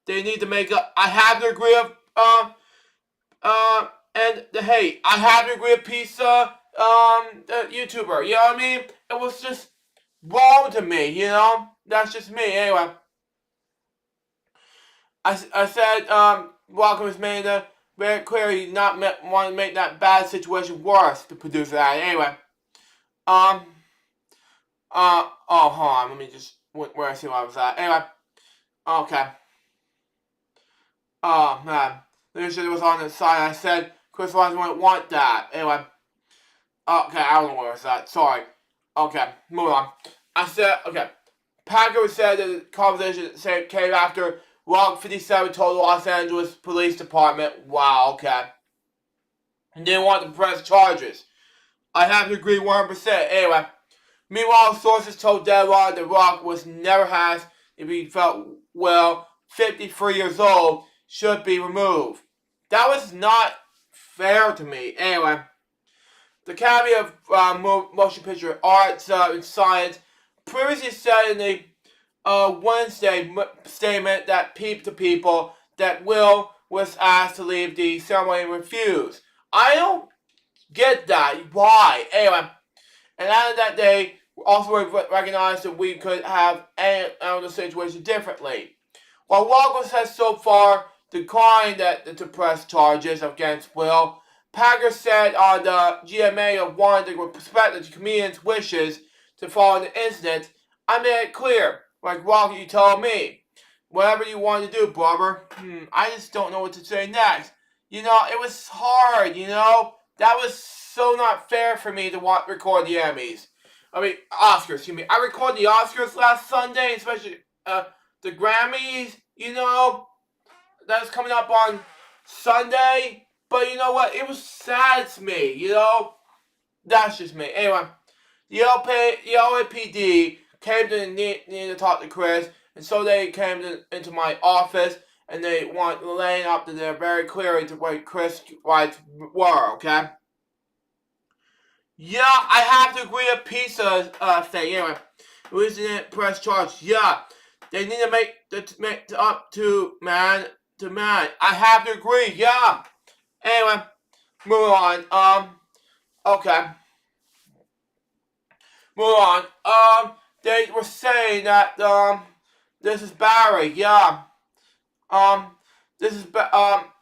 They need to make up. I have to agree with hey, I have to agree with pizza the YouTuber. You know what I mean? It was just wrong to me. You know, that's just me. Anyway, I said Welcome was made very clear he not want to make that bad situation worse. The producer that anyway. Oh, hold on. Let me just where I see where I was at. Anyway, okay. Oh man, leadership was on the side. I said Chris Rock wouldn't want that. Anyway. Okay, I don't know where it's at. Sorry. Okay, move on. I said, okay. Packer said that the conversation came after Rock 57 told the Los Angeles Police Department, wow, okay, and didn't want to press charges. I have to agree 100%. Anyway, meanwhile, sources told Deadline that Rock was never has, if he felt well, 53 years old, should be removed. That was not fair to me. Anyway. The Academy of Motion Picture Arts and Science previously said in a Wednesday statement that to people that Will was asked to leave the ceremony and refused. I don't get that. Why? Anyway, and added that they also recognized that we could have handled the situation differently. While Hawkins has so far declined to press charges against Will, Packer said on the GMA of wanted to respect the comedian's wishes to follow the incident. I made it clear, like Rocky, you told me. Whatever you want to do, brother. I just don't know what to say next. You know, it was hard, you know? That was so not fair for me to record the Emmys. Oscars, excuse me. I recorded the Oscars last Sunday, especially the Grammys, you know? That's coming up on Sunday. But you know what? It was sad to me, you know? That's just me. Anyway, the LAPD came to need to talk to Chris, and so they came into my office, and they want laying up that they're very clearly to what Chris' rights were, okay? Yeah, I have to agree with pizza thing. Anyway, we didn't press charge. Yeah, they need to make up to man. I have to agree. Yeah. Anyway, move on. Okay. Move on. They were saying that, this is Barry, yeah. This is,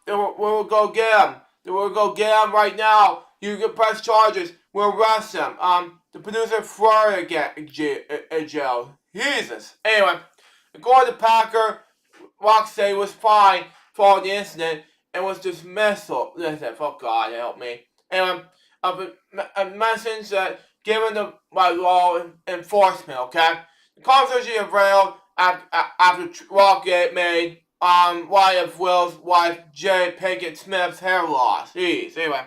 we'll go get him. We'll go get him right now. You can press charges. We'll arrest him. The producer of Florida get in jail. Jesus. Anyway, according to Packer, Rock said he was fine following the incident and was dismissal. Listen, fuck God, help me. Anyway, a message that given the law enforcement, okay? The conversation derailed after Rock made why of Will's wife J. Pinkett Smith's hair loss. Jeez, anyway.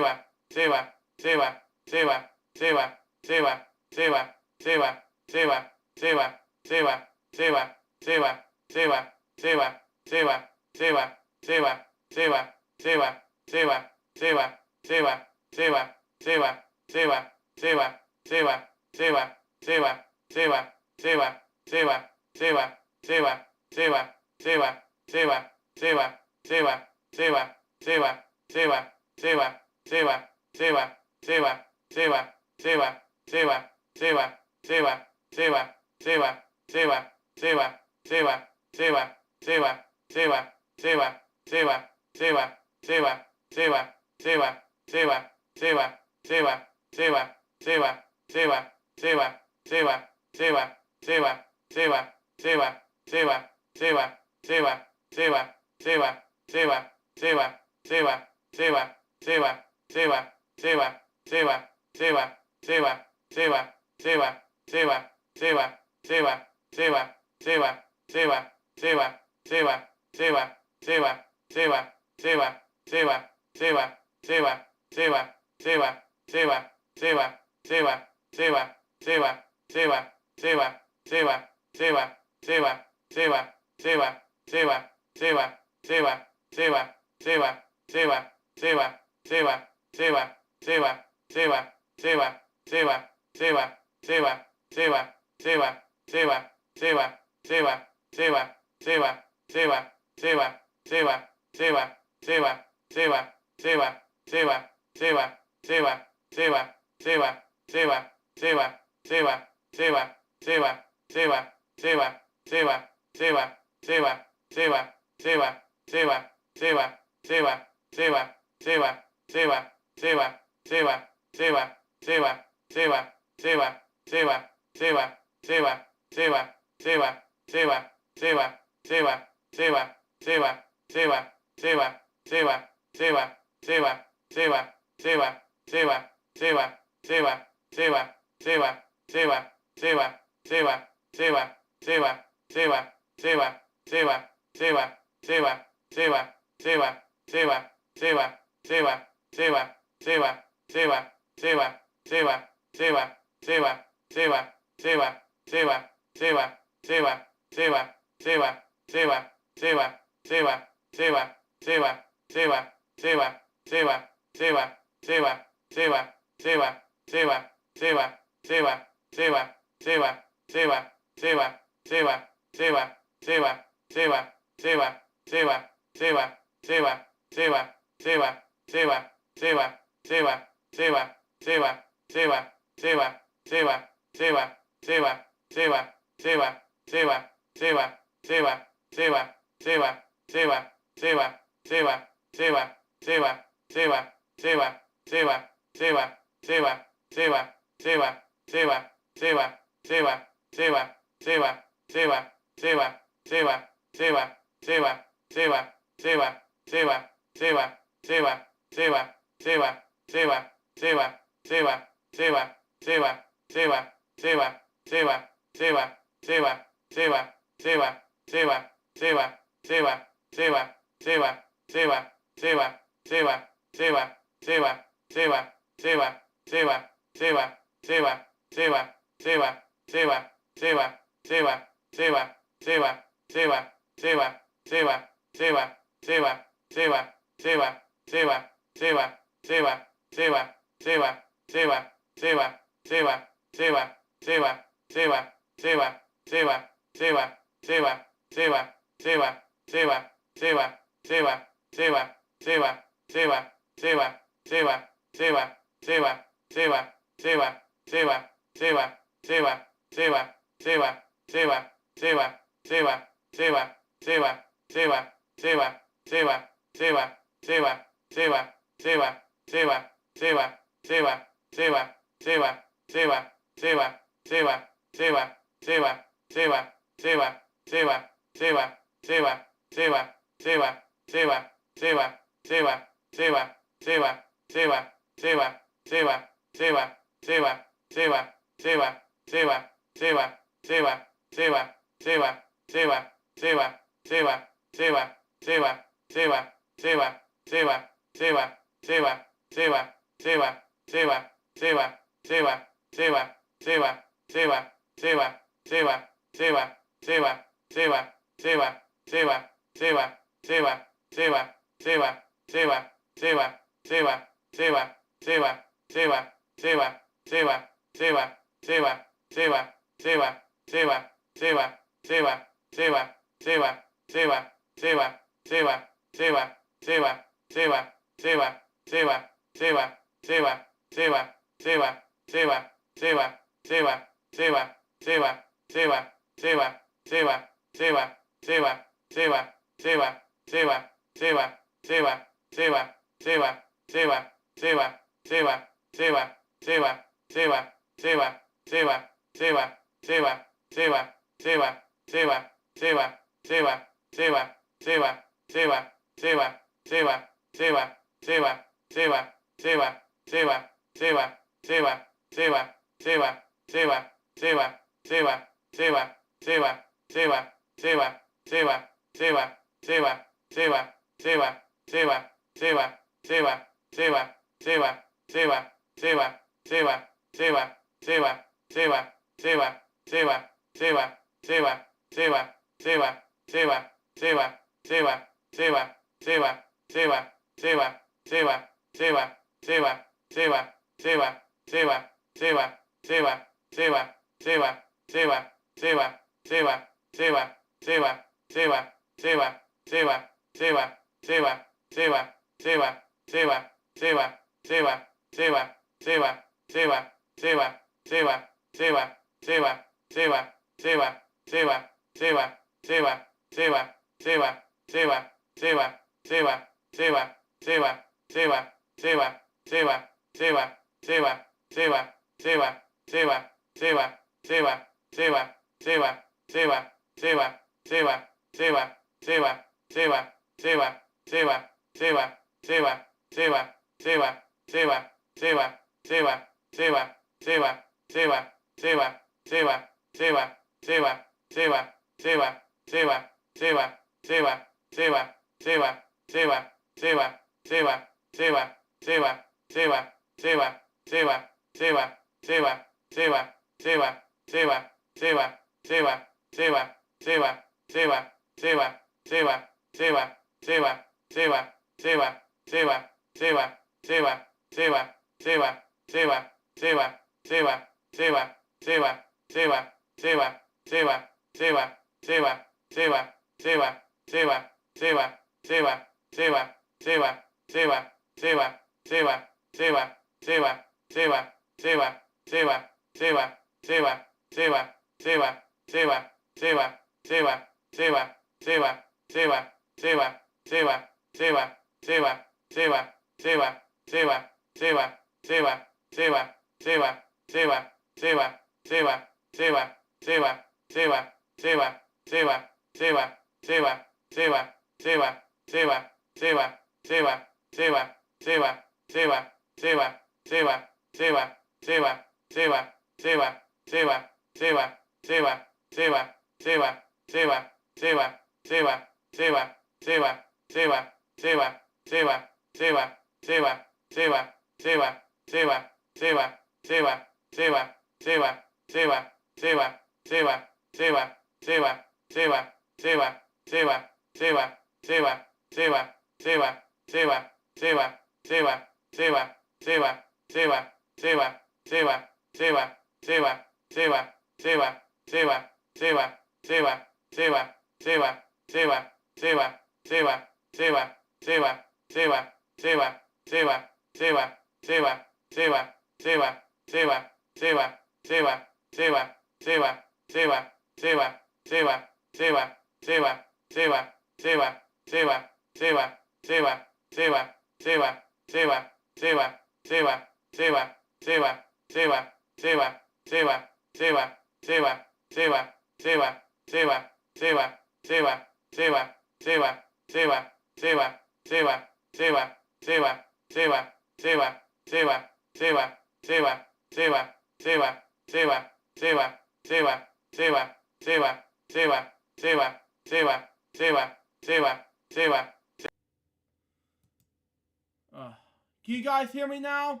Can you guys hear me now?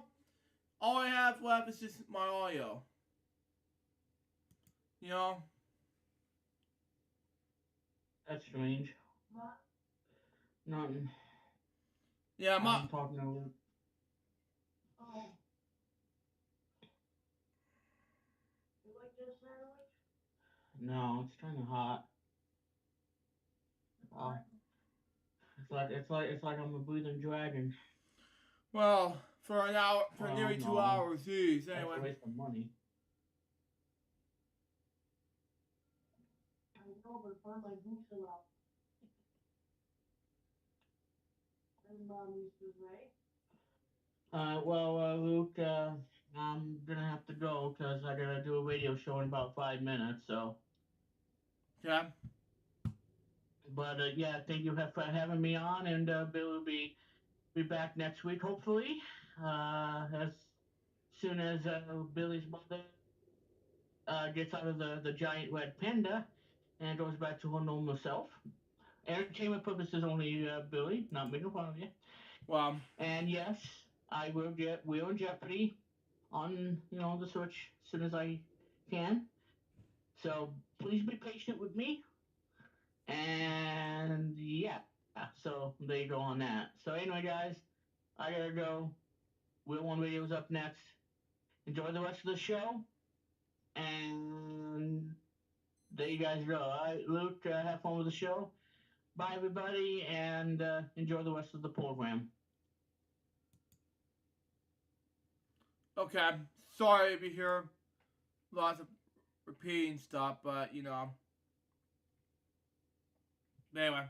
All I have left is just my audio. You know? That's strange. Nothing. Yeah, I'm talking to Luke. No, it's kind of hot. It's like I'm a breathing dragon. Well, for an hour, for Well, nearly 2 no. hours, geez, That's a anyway. waste of money. I know, but for my boots are out. And Mom used to, right? Luke, I'm gonna have to go because I gotta do a radio show in about 5 minutes, so. Okay. But, yeah, thank you for having me on, and Bill will be back next week, hopefully. As soon as Billy's mother gets out of the giant red panda and goes back to her normal self. Entertainment purposes only, Billy, not making fun of you. Well, And yes, I will get Wheel and Jeopardy on, the Switch as soon as I can. So please be patient with me. And yeah, So there you go on that. So anyway, guys, I gotta go. Wheel One Video's up next. Enjoy the rest of the show, and there you guys go. All right, Luke, have fun with the show. Bye, everybody, and enjoy the rest of the program. Okay, sorry if you hear lots of repeating stuff, but you know. Anyway.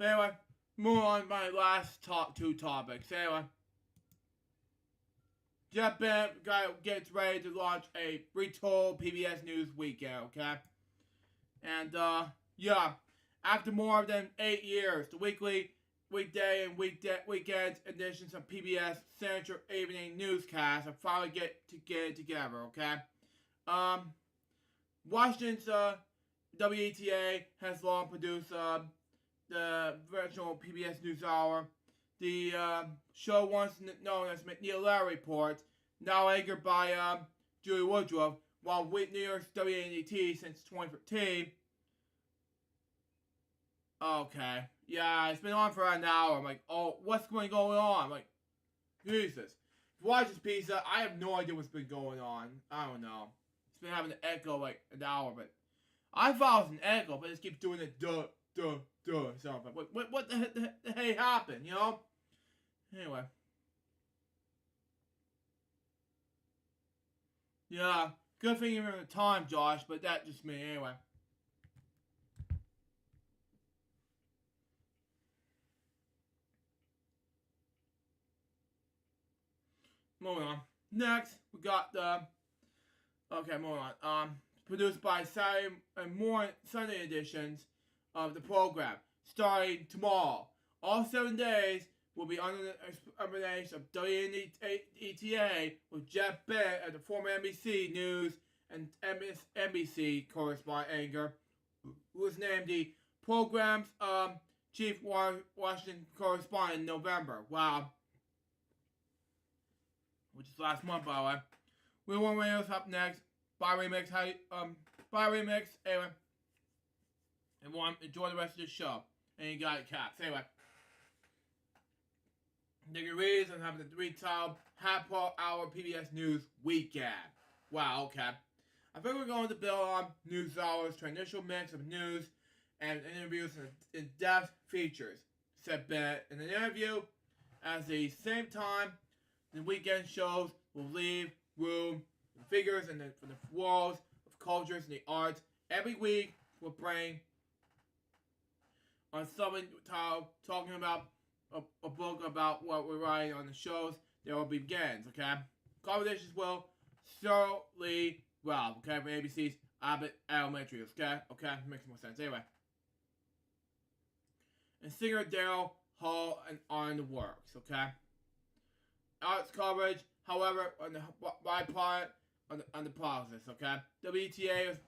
Anyway, move on to my last two topics. Anyway. Jeff Bennett gets ready to launch a retold PBS News weekend, okay? And, yeah. After more than 8 years, the weekly, weekday, and weekend editions of PBS Central Evening Newscasts are finally get together, okay? Washington's, WETA has long produced, the virtual PBS NewsHour. The show, once known as McNeil Larry Report, now anchored by Julie Woodruff, while with New York's WNET since 2015. Okay, yeah, it's been on for an hour. I'm like, oh, what's going on? I'm like, Jesus. If you watch this piece, I have no idea what's been going on. I don't know. It's been having an echo like an hour, but I thought it was an echo, but it just keeps doing it, duh. So I'm like, what the hey happened, you know? Anyway. Yeah, good thing you're in the time, Josh, but that's just me anyway. Moving on. Next, we got the... Okay, moving on. Produced by Saturday and more Sunday editions of the program, starting tomorrow. All 7 days will be under the explanation of WNETA with Jeff Bennett at the former NBC News and NBC correspondent anchor, who was named the program's chief Washington correspondent in November. Wow. Which is last month, by the way. We want Radio's up next. Bye remix. Bye remix. Anyway. Everyone, enjoy the rest of the show. And you got it, Caps. Anyway. Degrees and having the retitled half-hour PBS News weekend. Wow, okay. I think we're going to build on News Hours to an initial mix of news and interviews and in-depth features, said Bennett in an interview. At the same time, the weekend shows will leave room for figures for the worlds of cultures and the arts. Every week, we'll bring on something talking about a book about what we're writing on the shows. There will be begins, okay? Conversations will certainly, well, okay, for ABC's Abbott Elementary, okay? Okay, makes more sense. Anyway. And singer Daryl Hall and on the works, okay? Arts coverage, however, on the byproduct on the process, okay? WTA is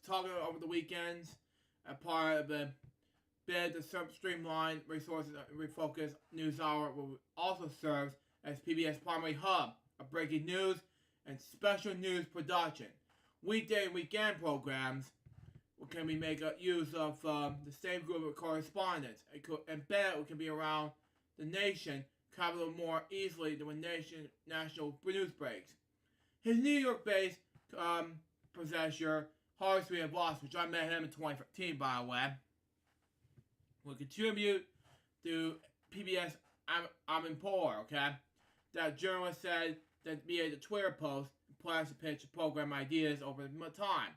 talking over the weekends, a part of the bid to streamline resources and refocus NewsHour will also serve as PBS primary hub of breaking news and special news production. Weekday and weekend programs can be make use of the same group of correspondents and bet can be around the nation, travel more easily than when national news breaks. His New York-based possessor, Harvey of Lost, which I met him in 2015, by the way, will contribute to PBS I'm in Poor, okay? That journalist said that via the Twitter post, plans to pitch program ideas over time.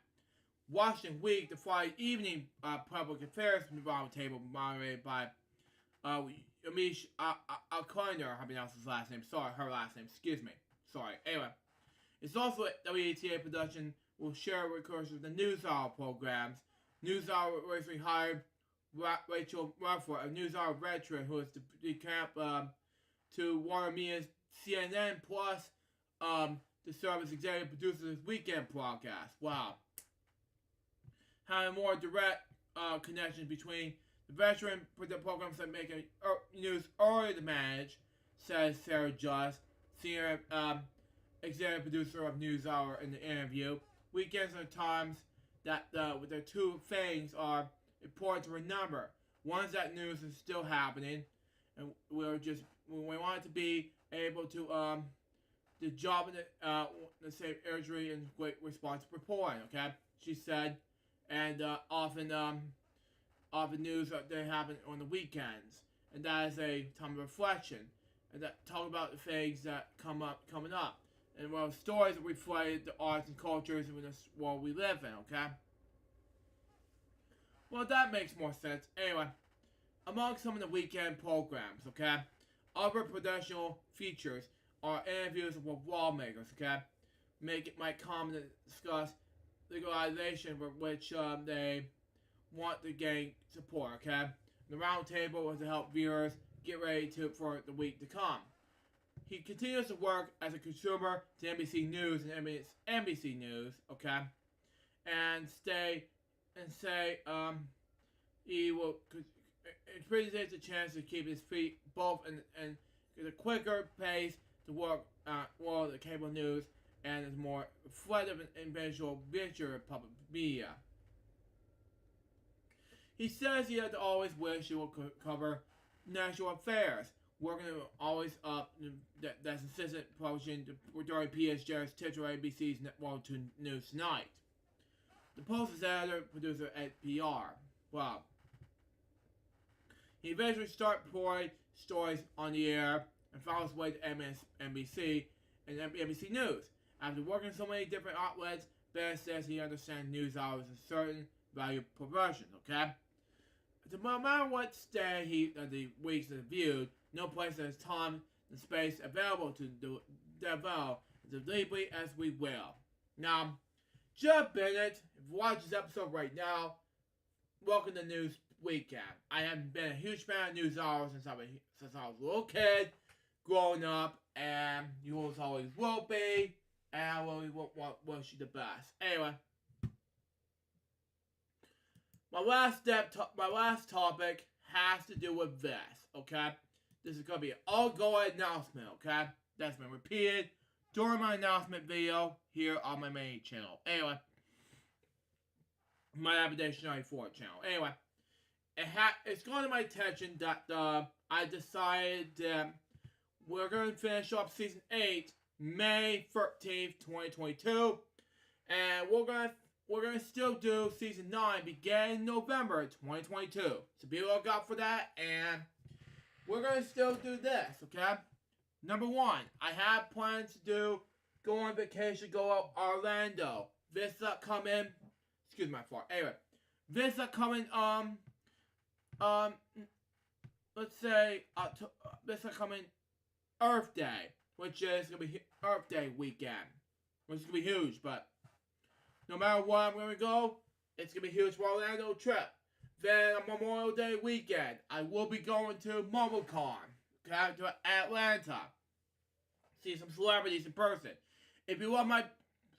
Washington Week, the Friday evening public affairs roundtable moderated by Amish Alkinder, I pronounce his last name. Sorry, her last name. Excuse me. Sorry. Anyway, it's also a WATA production will share recursions of the NewsHour programs. NewsHour recently hired Rachel Rufford, a NewsHour veteran who is the camp to Warner Media's CNN Plus to serve as executive producer of this weekend broadcast. Wow. Having more direct connections between the veteran programs that make news early to manage, says Sarah Just, senior executive producer of NewsHour in the interview. Weekends are times that the two things are important to remember. One is that news is still happening, and we want to be able to the job in the same urgency and great response reporting. Okay, she said, and often news they happen on the weekends, and that is a time of reflection, and that talk about the things that coming up, and stories that reflect the arts and cultures in this world we live in. Okay. Well, that makes more sense. Anyway, among some of the weekend programs, okay, other professional features are interviews with lawmakers, okay, might come to discuss legalization for which they want to gain support, okay. The round table was to help viewers get ready for the week to come. He continues to work as a consumer to NBC News and NBC News, okay, and he will appreciate the chance to keep his feet both and get a quicker pace to work well the cable news and is more reflective and visual public media. He says he had always wished he would cover national affairs, working always up that's assistant publishing during PSJ's titular ABC's World News Tonight. The Post's editor, producer at PR. Well, he eventually started reporting stories on the air and found his way to MSNBC and NBC News. After working in so many different outlets, Ben says he understands news hours a certain value profession, okay? No matter what day the weeks is viewed, no place has time and space available to develop as deeply as we will. Now, Jeff Bennett, if you watch this episode right now, welcome to News Weekend. I haven't been a huge fan of news hours since I was a little kid, growing up, and you always will be, and I really wish you the best. Anyway, my last topic has to do with this, okay? This is going to be an ongoing announcement, okay? That's been repeated during my announcement video here on my main channel. Anyway, my Avidation 94 channel. Anyway, it's gone to my attention that I decided that we're going to finish up Season 8 May 13th, 2022. And we're going to still do Season 9 beginning November 2022. So be on the lookout for that. And we're going to still do this, okay? Number one, I have plans to go on vacation, go out Orlando. This upcoming, excuse my fart. Anyway, this upcoming, let's say, this upcoming Earth Day, which is going to be Earth Day weekend, which is going to be huge, but no matter where I'm going to go, it's going to be huge for Orlando trip. Then on Memorial Day weekend, I will be going to MomoCon, okay, to Atlanta. See some celebrities in person. If you love my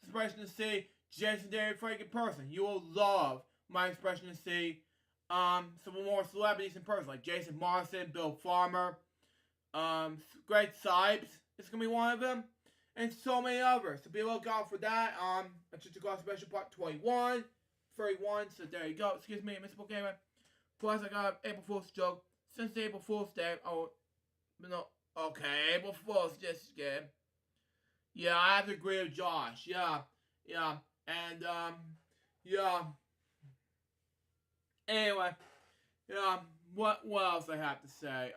expression to see Jason David Frank in person, you will love my expression to see some more celebrities in person, like Jason Morrison, Bill Farmer, Greg Sipes is going to be one of them, and so many others. So be on the lookout for that. I just got special part 21, 31, so there you go. Excuse me, Mr. Gamer. Plus, I got an April Fool's joke. Since the April Fool's Day, okay, April Fool's, just good. Yeah, I have to agree with Josh. Yeah, and, yeah. Anyway, what else I have to say?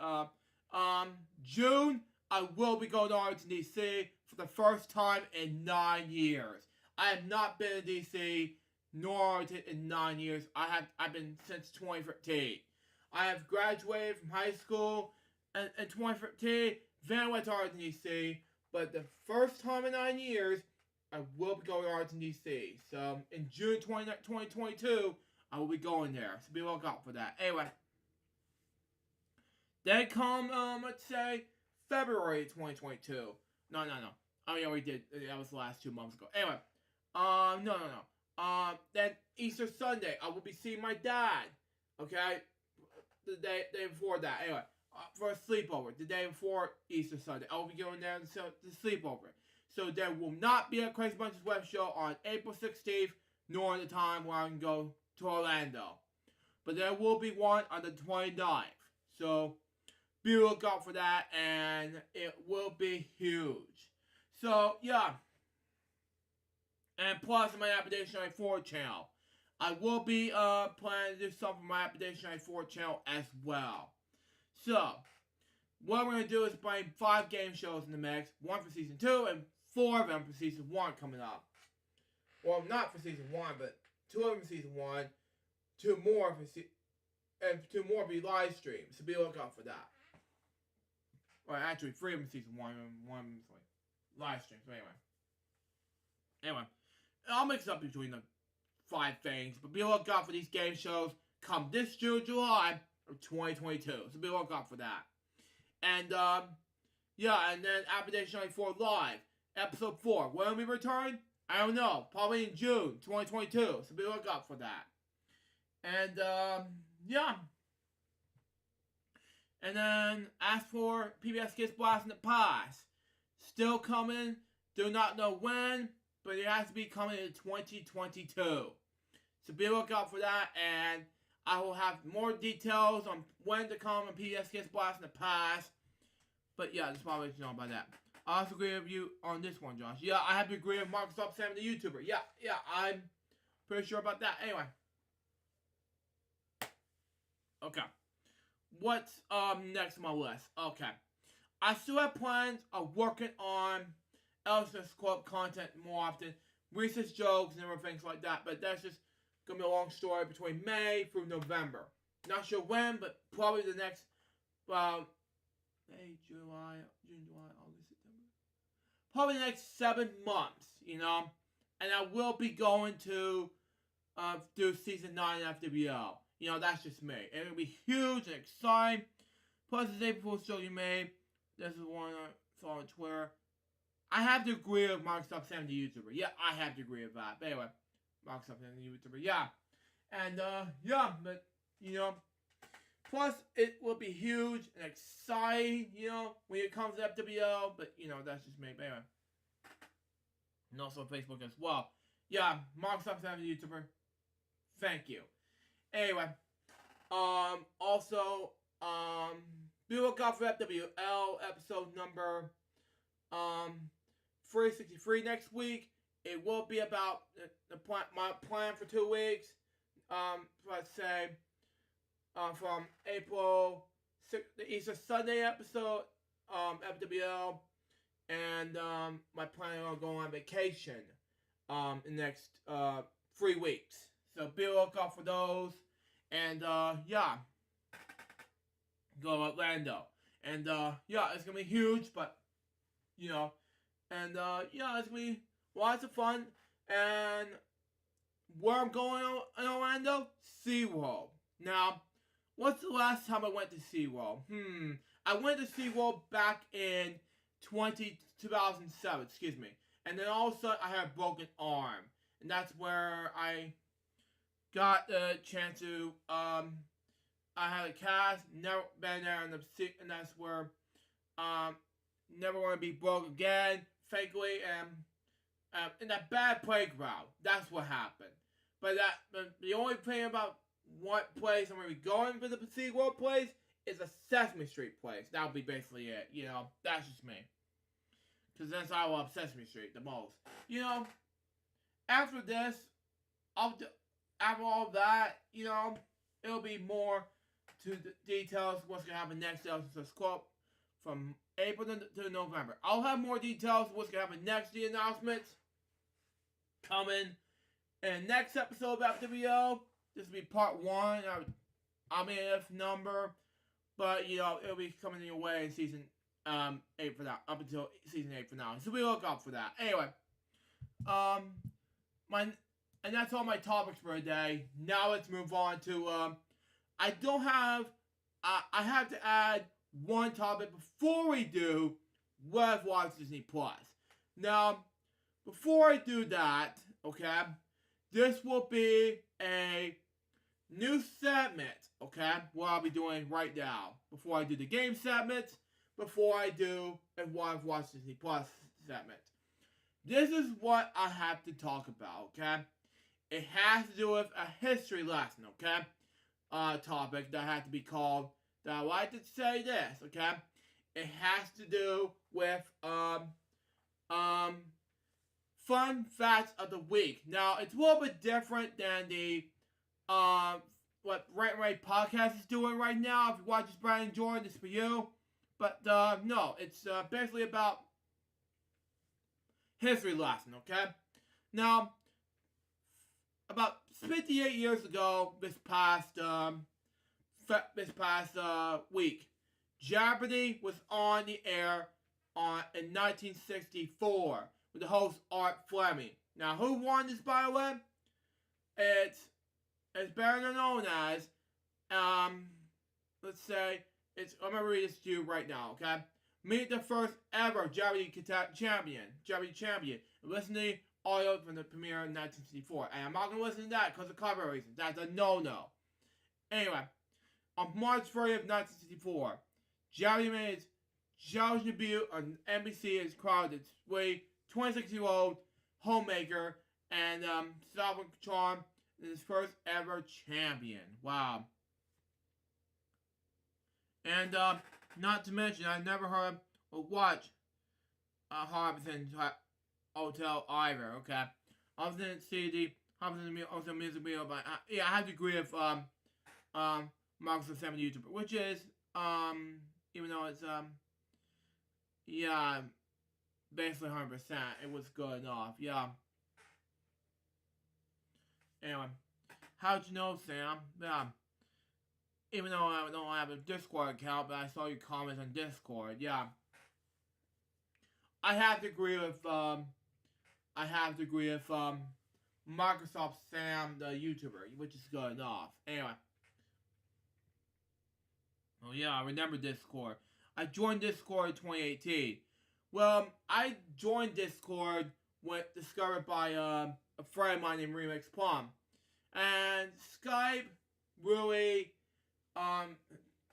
June, I will be going to Arlington, D.C. for the first time in 9 years. I have not been to D.C. nor Arlington in 9 years. I've been since 2013. I have graduated from high school in 2013, then I went to Arlington, D.C., but the first time in 9 years, I will be going to Arlington, D.C. So, in June 2022, I will be going there. So, be on the lookout for that. Anyway. Then come, let's say, February 2022. No. I already did. That was the last 2 months ago. Anyway. No. Then Easter Sunday, I will be seeing my dad. Okay? The day before that. Anyway. For a sleepover. The day before Easter Sunday. I will be going there to sleepover. So there will not be a Crazy Bunches web show on April 16th, nor the time where I can go to Orlando. But there will be one on the 29th. So be on the lookout for that, and it will be huge. So, yeah. And plus, my Appalachian 94 channel. I will be planning to do something for my Appalachian 94 channel as well. So, what we're going to do is bring 5 game shows in the mix. 1 for Season 2 and 4 of them for Season 1 coming up. Well, not for Season 1, but 2 of them for Season 1. 2 more for and 2 more will be live streams. So be on the lookout for that. Or actually, 3 of them for Season 1 and 1 is like live streams. But anyway, I'll mix up between the 5 things. But be on the lookout for these game shows come this June, July of 2022. So be on the lookout for that. And, yeah, and then Appalachian 94 Live, Episode 4. When we return? I don't know. Probably in June 2022. So be on the lookout for that. And, yeah. And then, as for PBS Kids Blast in the Past, still coming. Do not know when, but it has to be coming in 2022. So be on the lookout for that, and I will have more details on when to come on PBS Kids Blast in the Past. But yeah, just want to let you know about that. I also agree with you on this one, Josh. Yeah, I have to agree with Microsoft Sam, the YouTuber. Yeah, I'm pretty sure about that. Anyway. Okay. What's next on my list? Okay. I still have plans of working on Elsa's Club content more often. Research jokes and different things like that. But that's just going to be a long story between May through November. Not sure when, but probably the next, May, July, June, July, August, September. Probably the next 7 months, you know. And I will be going to do Season 9 FWO. You know, that's just me. It will be huge and exciting. Plus, the April Fool's joke you made. This is one I saw on Twitter. I have to agree with Microsoft Sam, the YouTuber. Yeah, I have to agree with that. But anyway, Microsoft Sam, the YouTuber. Yeah. And, yeah, but, you know. Plus, it will be huge and exciting, you know, when it comes to FWO. But, you know, that's just me. But anyway. And also on Facebook as well. Yeah, Microsoft Sam, the YouTuber. Thank you. Anyway, also, be lookout for FWL episode number, 363 next week. It will be about my plan for 2 weeks, let's say, from April 6th, the Easter Sunday episode, FWL, and, my plan on going on vacation, in the next, 3 weeks. So be on the lookout for those. And, yeah. Go to Orlando. And, yeah, it's going to be huge, but, you know. And, yeah, it's going to be lots of fun. And where I'm going in Orlando? SeaWorld. Now, what's the last time I went to SeaWorld? I went to SeaWorld back in 2007, excuse me. And then all of a sudden, I had a broken arm. And that's where I got the chance to, I had a cast, never been there, and that's where, never want to be broke again, fakely, and, in that bad playground. That's what happened. But the only thing about what place I'm going to be going for the SeaWorld place is a Sesame Street place. That'll be basically it, you know, that's just me. Because that's how I love Sesame Street the most. You know, after this, after all that, you know, it'll be more to the details of what's going to happen next episode Club from April to November. I'll have more details of what's going to happen next, the announcements coming in next episode of FWO. This will be part 1. I mean, if number, but, you know, it'll be coming your way in season 8 for now, up until season 8 for now. So we look out for that. Anyway, and that's all my topics for today. Now let's move on to, I have to add one topic before we do what I've watched Disney Plus. Now, before I do that, okay, this will be a new segment, okay, what I'll be doing right now. Before I do the game segment, before I do and what I've watched Disney Plus segment. this is what I have to talk about, okay? It has to do with a history lesson, okay? Topic that had to be called, that I like to say this, okay? It has to do with, fun facts of the week. Now, it's a little bit different than the, what Rant Ray Podcast is doing right now. If you watch this, Brian Jordan, this is for you. But, no, it's, basically about history lesson, okay? Now, about 58 years ago, this past week, Jeopardy was on the air in 1964 with the host Art Fleming. Now, who won this, by the way? It's better known as, let's say, I'm gonna read this to you right now, okay? Meet the first ever Jeopardy champion. Listen to the audio from the premiere in 1964. And I'm not going to listen to that because of copyright reasons. That's a no-no. Anyway, on March 30th, 1964, Jeopardy made its television debut on NBC as crowned its 26-year-old homemaker and Southern Charm is his first ever champion. Wow. And not to mention, I never heard or watched Hawkins Hotel either, okay? I didn't see the Hawkins music video, but yeah, I have to agree with Marcus 7 YouTuber, which is even though it's yeah, basically 100%, it was good enough, yeah. Anyway, how'd you know, Sam? Yeah. Even though I don't have a Discord account, but I saw your comments on Discord, yeah. I have to agree with Microsoft Sam, the YouTuber, which is good enough. Anyway. Oh yeah, I remember Discord. I joined Discord in 2018. Well, I joined Discord when discovered by a friend of mine named Remix Plum. And Skype really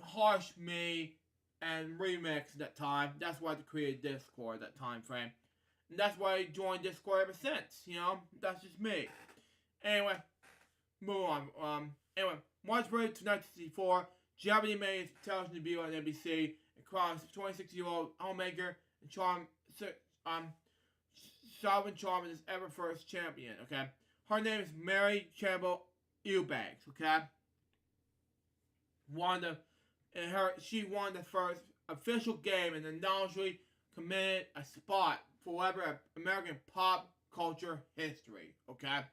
harshed me and Remix at that time. That's why I created Discord at that time frame. And that's why I joined Discord ever since, you know? That's just me. Anyway, move on. Anyway, March 30th, 1964, Jeopardy made its television debut on NBC and crossed 26-year-old homemaker and Southern Charm is his ever first champion, okay? Her name is Mary Campbell Eubanks, okay? She won the first official game and announcedly committed a spot forever in American pop culture history, okay? I'm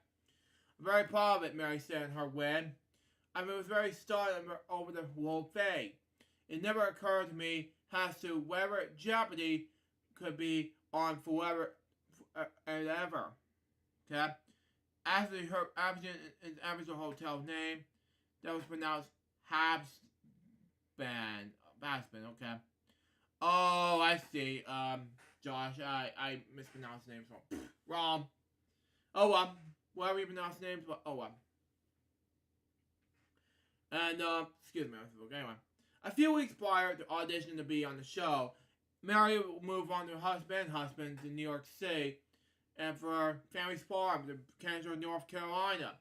very proud of it, Mary said in her win. I mean, it was very startled over the whole thing. It never occurred to me as to whether Jeopardy could be on forever and ever, okay? Actually, her Aboriginal hotel name that was pronounced Habsban, okay? Oh, I see. Josh, I mispronounced names wrong. Oh, whatever you pronounce names, but oh, And, excuse me, anyway. A few weeks prior to auditioning to be on the show, Mary moved on to her husband to New York City, and for her family's farm to Kansas, North Carolina.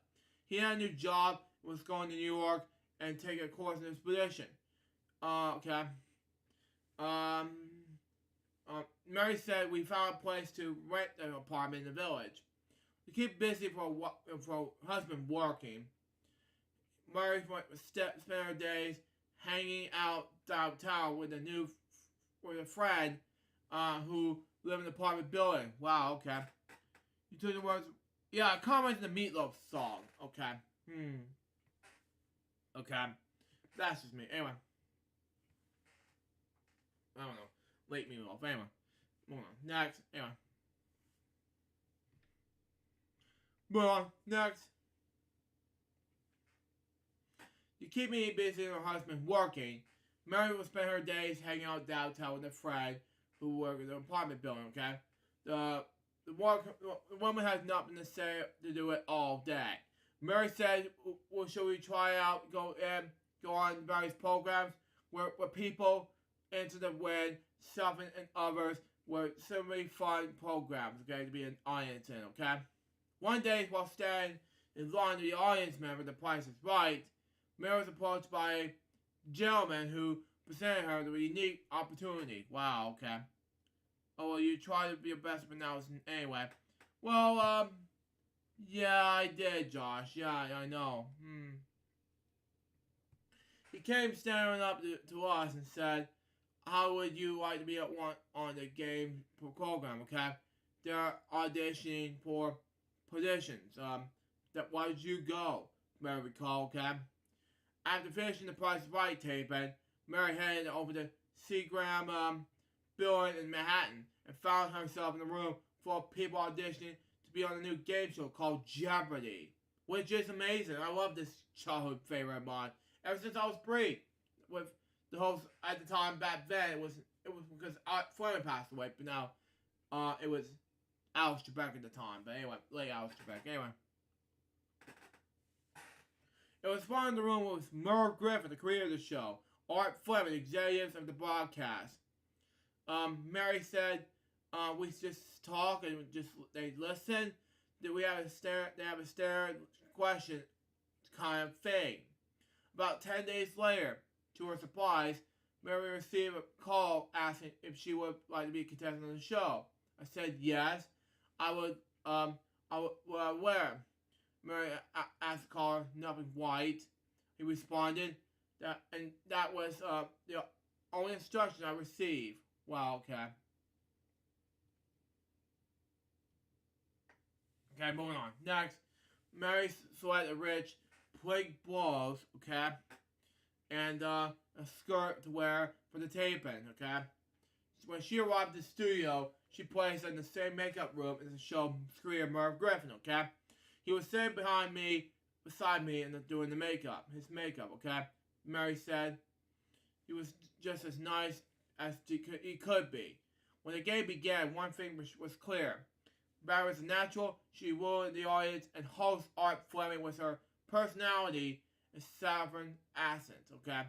He had a new job, was going to New York and take a course in expedition. Okay. Mary said, we found a place to rent an apartment in the village. To keep busy for her husband working, Mary spent her days hanging out downtown with a friend who lived in an apartment building. Wow, okay. You took the words, yeah, comment in the Meatloaf song. Okay. Okay. That's just me. Anyway. I don't know. Late Meatloaf. Anyway. Moving on. Next. Anyway. Move on. Next. To keep me busy and her husband working, Mary will spend her days hanging out downtown with a friend who works in an apartment building, okay? The woman has nothing to say to do it all day. Mary said, well, shall we try out, go on various programs where people enter the win, self and others were so many fun programs, okay, to be an audience in, okay? One day, while standing in line to be audience member, The Price is Right, Mary was approached by a gentleman who presented her with a unique opportunity. Wow, okay. Oh, well, you try to be your best but now anyway. Well, yeah, I did, Josh. Yeah, I know. He came staring up to us and said, how would you like to be at one on the game program, okay? They're auditioning for positions. Why did you go? Mary recalled, okay? After finishing the Price is Right taping, Mary headed over to Seagram building in Manhattan and found herself in a room full of people auditioning to be on a new game show called Jeopardy, which is amazing. I love this childhood favorite of mine. Ever since I was 3, with the host at the time back then, it was because Fleming passed away, but now it was Alex Trebek at the time. But anyway, late Alex Trebek. Anyway. It was fun in the room with Merv Griffin, the creator of the show, Art Fleming, executives of the broadcast. Mary said, we just talk and they listen. That they have a stare question kind of thing. About 10 days later, to her surprise, Mary received a call asking if she would like to be a contestant on the show. I said yes. I would wear. Mary asked the caller, nothing white. He responded, that was the only instruction I received. Wow, okay. Okay, moving on. Next, Mary selected rich pink blouse, okay, and a skirt to wear for the taping, okay. When she arrived at the studio, she placed in the same makeup room as the show creator Merv Griffin, okay. He was sitting beside me, and doing his makeup, okay. Mary said he was just as nice as he could be. When the game began, one thing was clear. Mary was a natural. She ruled the audience and host Art Fleming with her personality and southern accent, okay.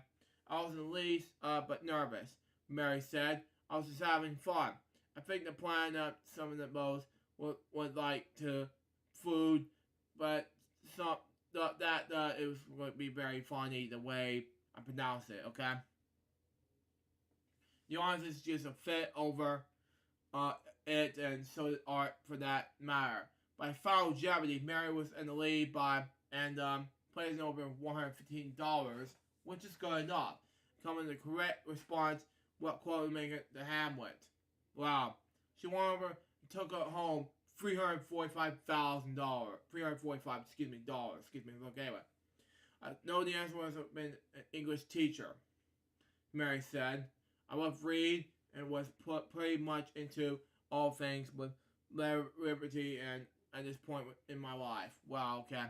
I was the least, but nervous, Mary said. I was just having fun. I think the plan that some of the most would like to food, but it was going to be very funny the way I pronounce it, okay? The audience is just a fit over it, and so did Art for that matter. By Final Jeopardy, Mary was in the lead and placing over $115, which is good enough. Coming the correct response, what quote would make it the Hamlet. Wow. She won over and took it home $345,000. $345, look, anyway. I know the answer was been an English teacher, Mary said. I love read and was put pretty much into all things with liberty and at this point in my life. Wow, okay.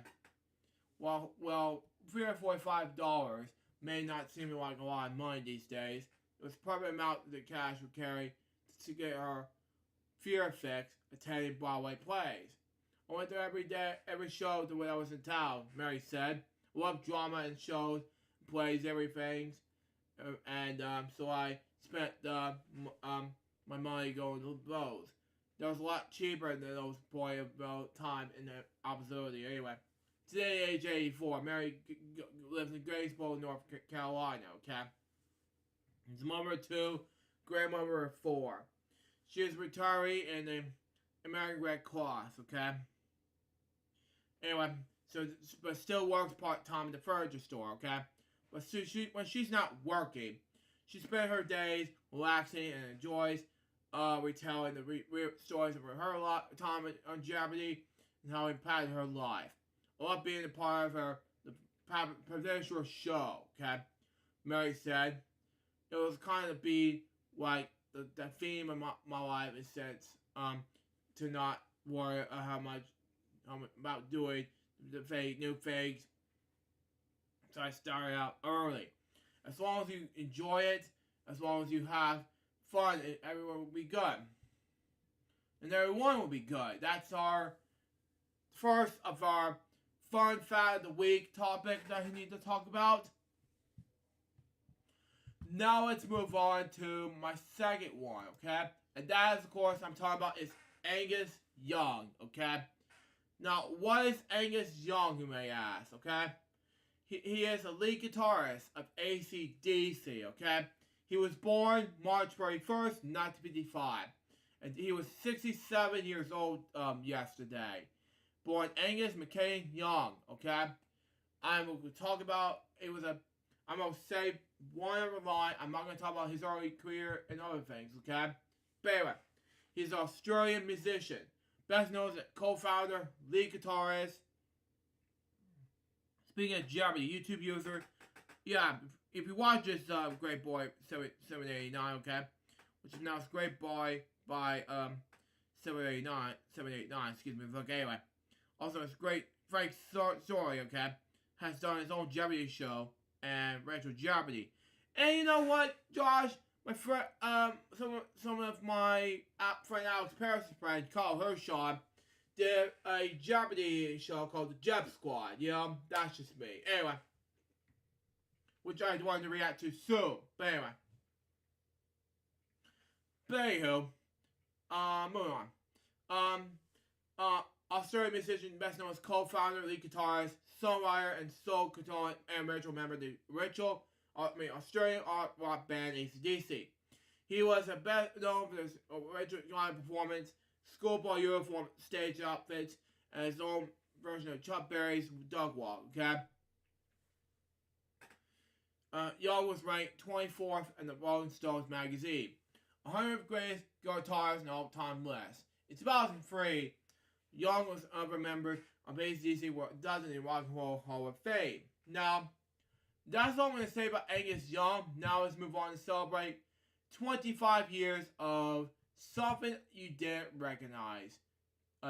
Well, $345 may not seem like a lot of money these days. It was probably the amount that cash would carry to get her fear fix attending Broadway plays. I went there every show when I was in town, Mary said. I love drama and shows, plays, everything. So I spent my money going to those. That was a lot cheaper than those point of time in the opportunity. Anyway, today, age 84, Mary lives in Greensboro, North Carolina, okay? She's mother of 2, grandmother of 4. She is retiree in the American Red Cross, okay? Anyway, but still works part-time in the furniture store, okay? But when she's not working, she spends her days relaxing and enjoys retelling the stories of her time on Jeopardy and how it impacted her life. I love being a part of the presidential show, okay? Mary said. It was kind of be like the theme of my life is since to not worry about doing the new things. So I started out early. As long as you enjoy it, as long as you have fun, everyone will be good. And everyone will be good. That's our first of our fun fact of the week topic that we need to talk about. Now let's move on to my second one, okay? And that is, of course, I'm talking about is Angus Young, okay? Now, what is Angus Young, you may ask, okay? He is a lead guitarist of AC/DC, okay? He was born March 31st, 1955. And he was 67 years old yesterday. Born Angus McCain Young, okay? I'm going to talk about, I'm going to say one other line. I'm not going to talk about his early career and other things, okay? But anyway, he's an Australian musician. Best known as a co-founder, lead guitarist. Speaking of Jeopardy, YouTube user. Yeah, if you watch this Great Boy 789, okay? Which is announced Great Boy by 789, excuse me. Look, anyway. Also, it's great Frank Story, okay? Has done his own Jeopardy show and retro Jeopardy. And you know what, Josh? My friend, some of my friend Alex Paris' friend, Carl Hershon, did a Jeopardy show called the Jeb Squad. You know, that's just me. Anyway, which I wanted to react to soon. But anyway, moving on. Australian musician, best known as co-founder, lead guitarist, songwriter, and soul controlling and original member of the Australian art rock band AC/DC. He was best known for his original live performance, schoolboy uniform, stage outfits, and his own version of Chuck Berry's Dog Walk, okay? Young was ranked 24th in the Rolling Stones magazine. 100 greatest guitarists in all-time list. In 2003, Young was another member of AC/DC dozen in Rock and Roll Hall of Fame. Now, that's all I'm going to say about Angus Young. Now let's move on to celebrate 25 years of something you didn't recognize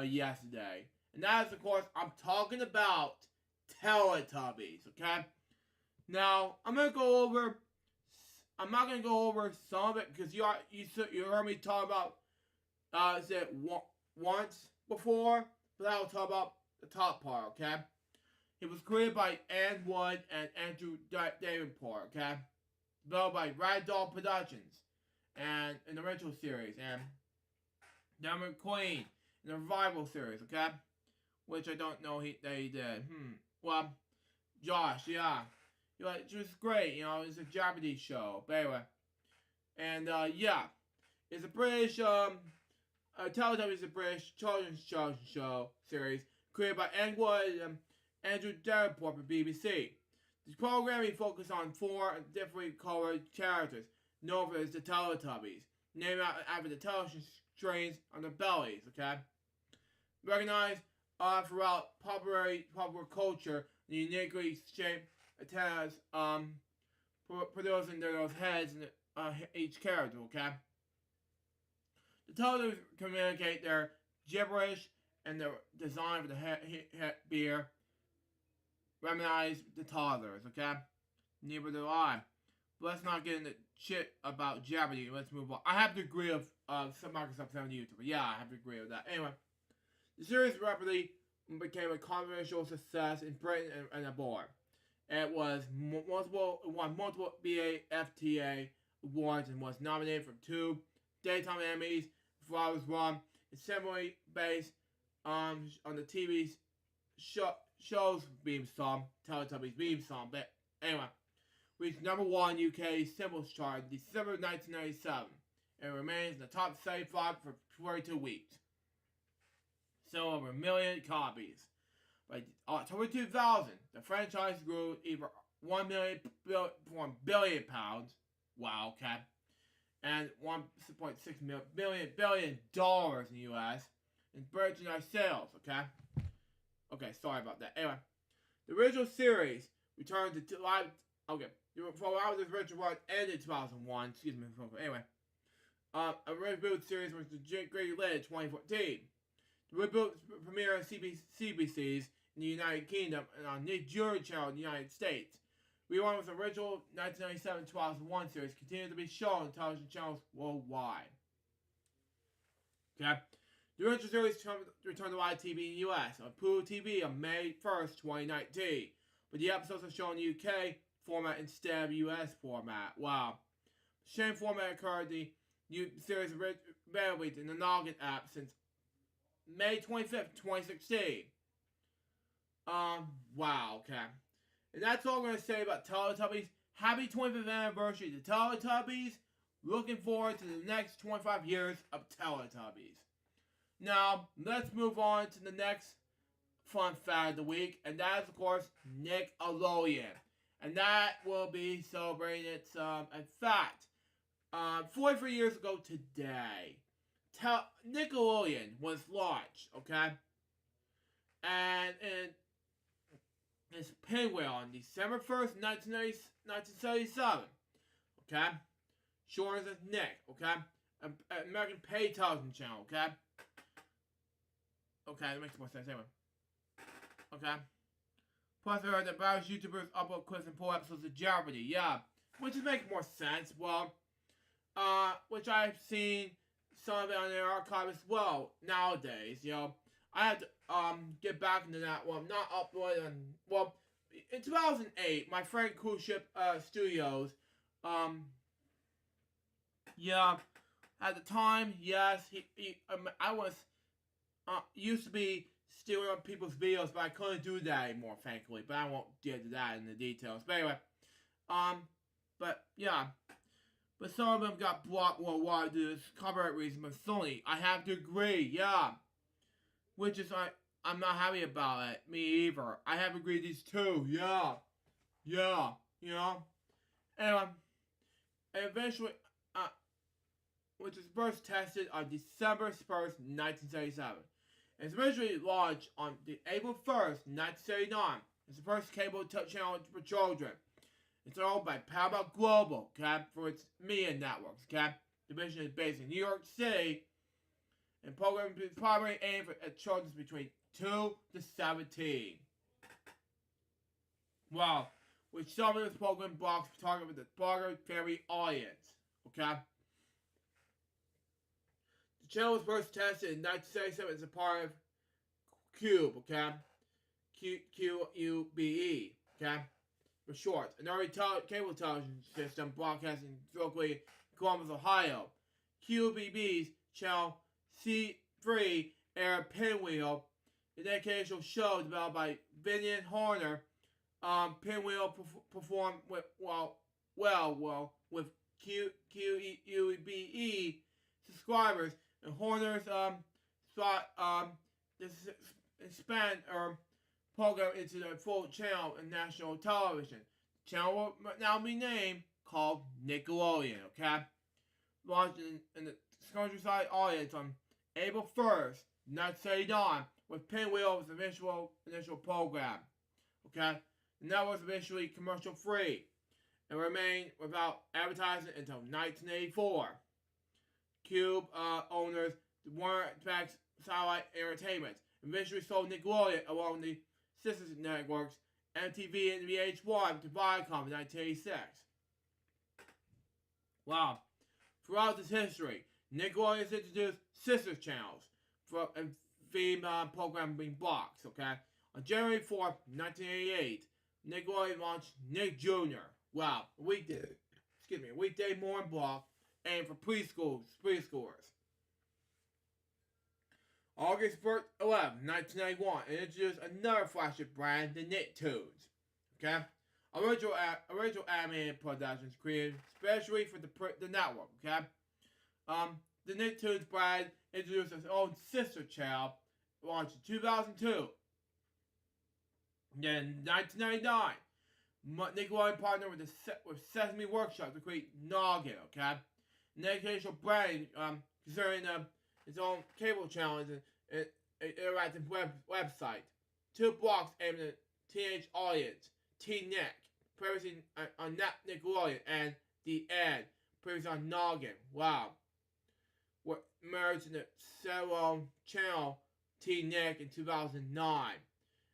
yesterday. And that is, of course, I'm talking about Teletubbies, okay? Now, I'm not going to go over some of it because you heard me talk about once before, but I'll talk about the top part, okay? It was created by Ann Wood and Andrew Davenport, okay? Developed by Ragdoll Productions and in the original series, and Diamond Queen in the revival series, okay? Which I don't know they did. Well, Josh, yeah. It was great, you know, it's a Jeopardy show, but anyway. And, yeah. It's a British, Teletubbies is a British children's show series created by Ann Wood and Andrew Davenport for BBC. This programming focused on 4 different colored characters, known as the Teletubbies, named after the television strains on their bellies, okay? Recognized throughout popular culture, the uniquely shaped antennas producing those heads in each character, okay? The Teletubbies communicate their gibberish and their design for the beer reminisce the toddlers, okay? Neither do I. But let's not get into shit about Jeopardy. Let's move on. I have to agree with some Microsoft 7 YouTuber. Yeah, I have to agree with that. Anyway, the series rapidly became a controversial success in Britain and abroad. It was won multiple BAFTA awards and was nominated for 2 Daytime Emmys before it was run. It's similarly based on the TV show's theme song, Teletubbies theme song. But anyway, reached #1 UK singles chart in December 1997 and remains in the top 75 for 42 weeks. Sold over 1 million copies. By October 2000, the franchise grew either 1 billion pounds, wow, okay, and $1.6 billion in the US in merchandise sales, okay? Okay, sorry about that. Anyway, the original series returned to live, okay, for how this original run ended in 2001, excuse me, anyway. A reboot series was greatly late in 2014. The reboot premiered on CBCs in the United Kingdom and on Nick Jury Channel in the United States. Rerun with the original 1997-2001 series continued to be shown on television channels worldwide. Okay? The original series returned to live TV in the US on Pluto TV on May 1st, 2019. But the episodes are shown in the UK format instead of US format. Wow. The same format occurred in the new series available in the Noggin app since May 25th, 2016. Wow, okay. And that's all I'm going to say about Teletubbies. Happy 25th anniversary to Teletubbies. Looking forward to the next 25 years of Teletubbies. Now, let's move on to the next fun fact of the week, and that is, of course, Nickelodeon. And that will be celebrating its, in fact, 43 years ago today, Nickelodeon was launched, okay? And it's Pinwheel on December 1st, 1977, okay? Short as Nick, okay? American pay television channel, okay? Okay, that makes more sense anyway. Okay? Plus, there are the various YouTubers upload clips and pull episodes of Jeopardy, yeah. Which is making more sense, well, which I've seen some of it on their archive as well, nowadays, you know. I had to, get back into that, well, not upload on, well, in 2008, my friend Cruise Ship, Studios, yeah, at the time, yes, I was, used to be stealing on people's videos, but I couldn't do that anymore, thankfully, but I won't get into that in the details, but anyway, but, yeah, but some of them got blocked worldwide due to copyright reasons by Sony. I have to agree, yeah, which is, I'm not happy about it, me either. I have agreed these two, yeah, you know, anyway, and eventually, which was first tested on December 1st, 1977. It's originally launched on April 1st, 1979. It's the first cable channel for children. It's owned by Paramount Global, okay, for its media networks, okay. The division is based in New York City, and programming is primarily aimed at children between 2 to 17. Wow, which some of this program blocks target the blogger family audience, okay. The channel was first tested in 1977 as a part of Cube, okay? QUBE, okay? For short. An early cable television system broadcasting locally in Columbus, Ohio. QBB's channel C3 aired Pinwheel, an educational show developed by Vinian Horner. Pinwheel performed with QUBE subscribers, and Horner's expand program into the full channel in national television. The channel will now be named called Nickelodeon, okay? Launched in the countryside audience on April 1st, 1979, with Pinwheel as the initial program, okay? The network was eventually commercial free and remained without advertising until 1984. Cube owners Warner Max Satellite Entertainment eventually sold Nickelodeon along with the sister networks MTV and VH1 to Viacom in 1986. Wow. Throughout this history, Nickelodeon has introduced sister channels and theme programming blocks, okay? On January 4th, 1988, Nickelodeon launched Nick Jr. Wow. A weekday morning block aimed for preschoolers. August 11, 1991, it introduced another flagship brand, the Nicktoons. Okay? Original animated productions created especially for the network, okay? The Nicktoons brand introduced its own sister channel, launched in 2002. Then in 1999, Nickelodeon partnered with Sesame Workshop to create Noggin, okay? An educational brand concerning its own cable channels and interactive website. 2 blocks aimed at teenage audience. Teen Nick, previously on Nickelodeon, and The End, previously on Noggin. Wow. Were merged in the several channel Teen Nick in 2009.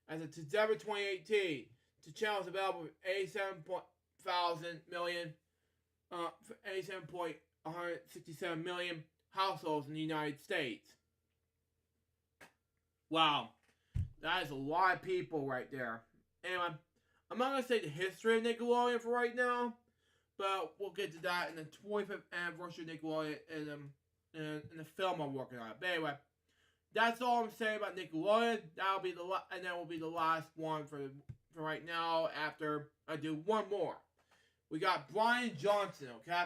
As of December 2018, the channel is available with 87.167 million households in the United States. Wow. That is a lot of people right there. Anyway, I'm not going to say the history of Nickelodeon for right now, but we'll get to that in the 25th anniversary of Nickelodeon in the film I'm working on. But anyway, that's all I'm saying about Nickelodeon. That'll be and that will be the last one for right now. After I do one more, we got Brian Johnson. Okay,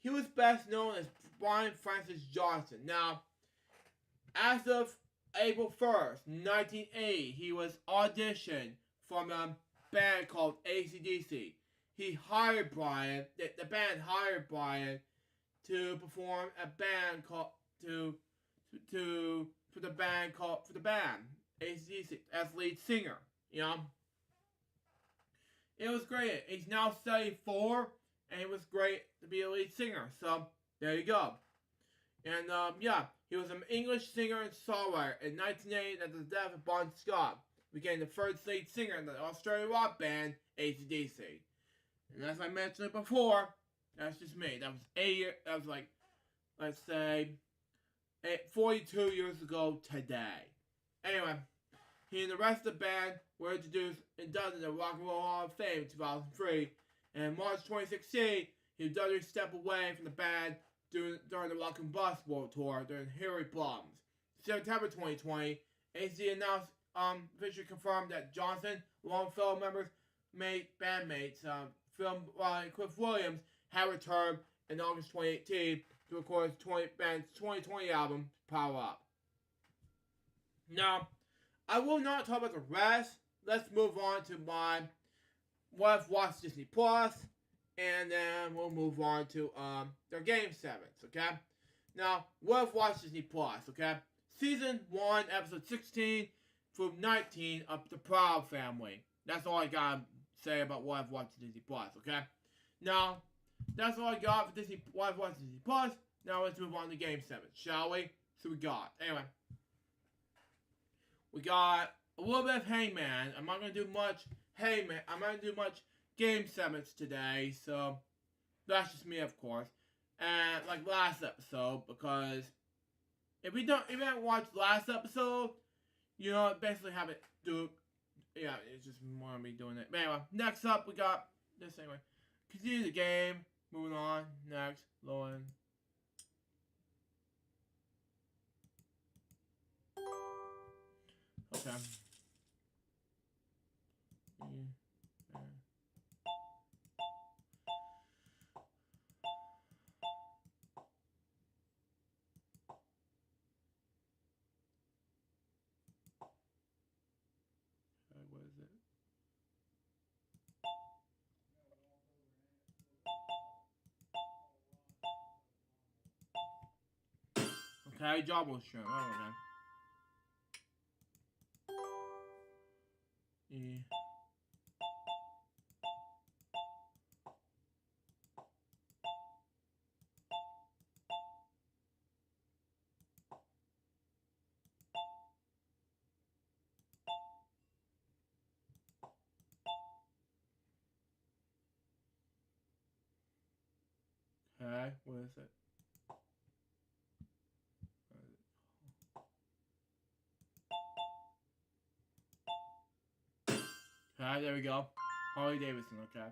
he was best known as Brian Francis Johnson. Now, as of April 1st, 1980, he was auditioned from a band called AC/DC. He hired Brian. The band hired Brian to perform a band called for the band AC/DC as lead singer. You know, it was great. He's now 74, and it was great to be a lead singer. So there you go. And yeah, he was an English singer and songwriter. In 1980, at the death of Bon Scott, became the first lead singer in the Australian rock band AC/DC. And as I mentioned before, that's just me. That was 8 years. That was like, let's say, 42 years ago today. Anyway, he and the rest of the band were introduced and inducted into the Rock and Roll Hall of Fame in 2003. And in March 2016, he would suddenly step away from the band during the Rock and Bus World Tour during Hillary Blum's. September 2020, AC announced, officially confirmed that Johnson, along with fellow members, bandmates, Phil and Cliff Williams, had returned in August 2018 to record his band's 2020 album, Power Up. Now, I will not talk about the rest. Let's move on to my What I've Watched Disney Plus, and then we'll move on to their Game 7s, okay? Now, What I've Watched Disney Plus, okay? Season 1, Episode 16 through 19 of The Proud Family. That's all I gotta say about What I've Watched Disney Plus, okay? Now, that's all I got for What I've Watched Disney Plus. Now let's move on to Game 7, shall we? So we got, anyway. We got a little bit of Hangman. I'm not gonna do much Hangman. I'm not gonna do much Game 7s today, so that's just me, of course. And like last episode, because if you haven't watched last episode, you know, basically have it do. Yeah, it's just more me doing it. But anyway, next up we got this anyway. Continue the game. Moving on. Next, loading. Okay. What is it? Okay, job was shown. Oh, okay. Yeah. Okay, what is it? Okay, there we go. Harley Davidson, okay.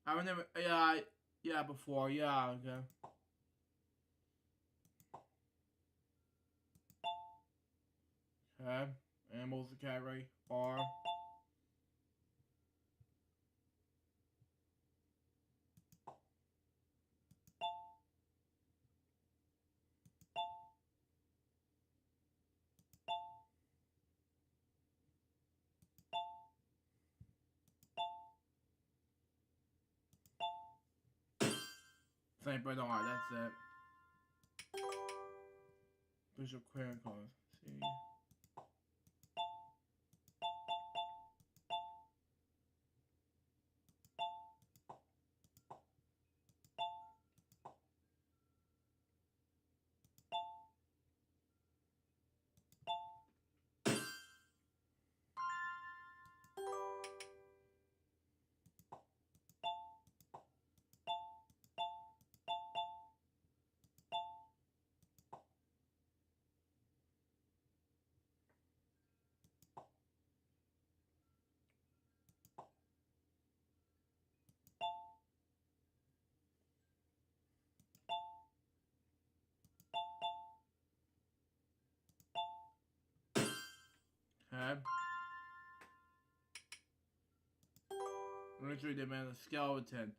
I remember, yeah, before, yeah, okay. Okay, animals the category, R. Saint Bernard, that's it. Bishop Chronicles, see. Okay. Originally they made a skeleton,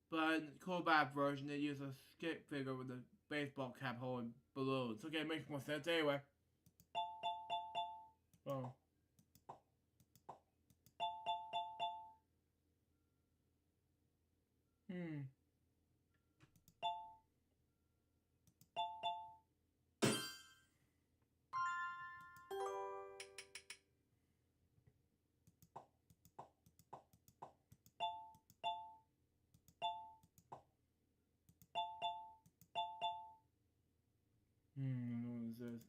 but in the Kobat version they use a skate figure with a baseball cap holding balloons. Okay, it makes more sense anyway. Oh. What is this?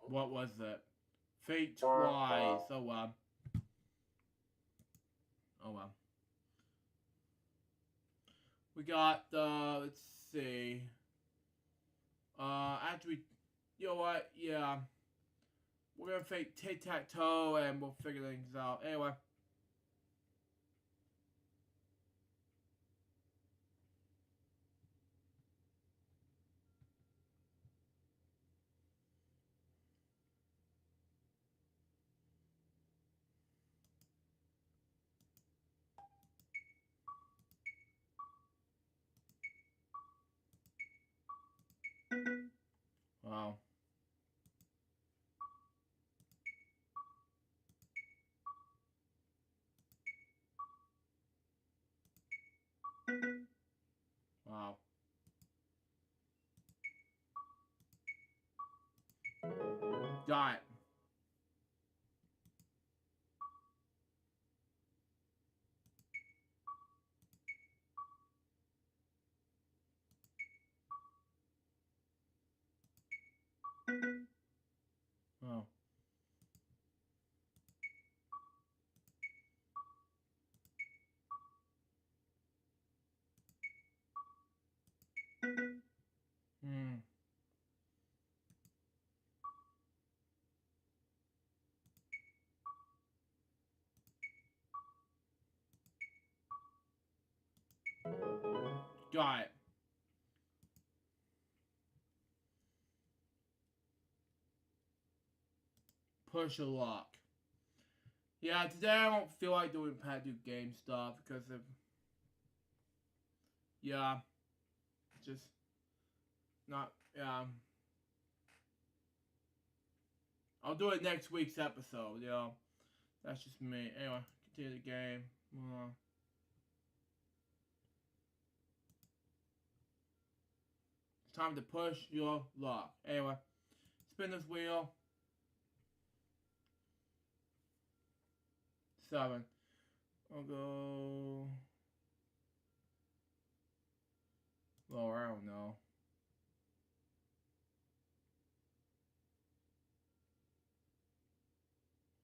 What was that? Fate twice. Oh well. Oh well. We got the, let's see. After we, you know what? Yeah. We're gonna fake tic-tac-toe and we'll figure things out. Anyway. Wow. Wow. Got it. Oh. Got it. Push a luck. Yeah, today I don't feel like doing Pat do game stuff because of, yeah, just not, yeah. I'll do it next week's episode, yeah. That's just me. Anyway, continue the game. It's time to push your luck. Anyway, spin this wheel. 7. I'll go lower, I don't know.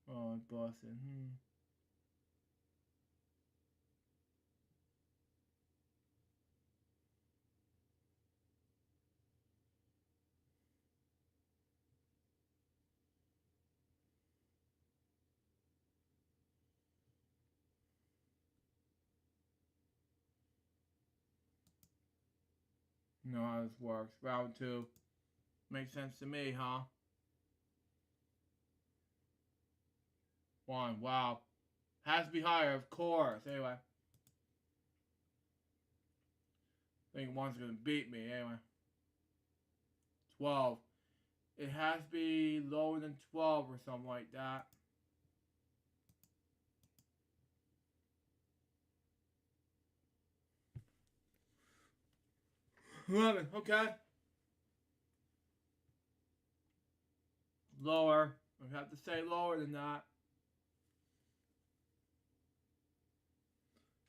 Oh, I'm busted. Know how this works. Round 2. Makes sense to me, huh? 1. Wow. Has to be higher, of course. Anyway. I think 1's gonna beat me. Anyway. 12. It has to be lower than 12 or something like that. 11. Okay. Lower. I have to say lower than that.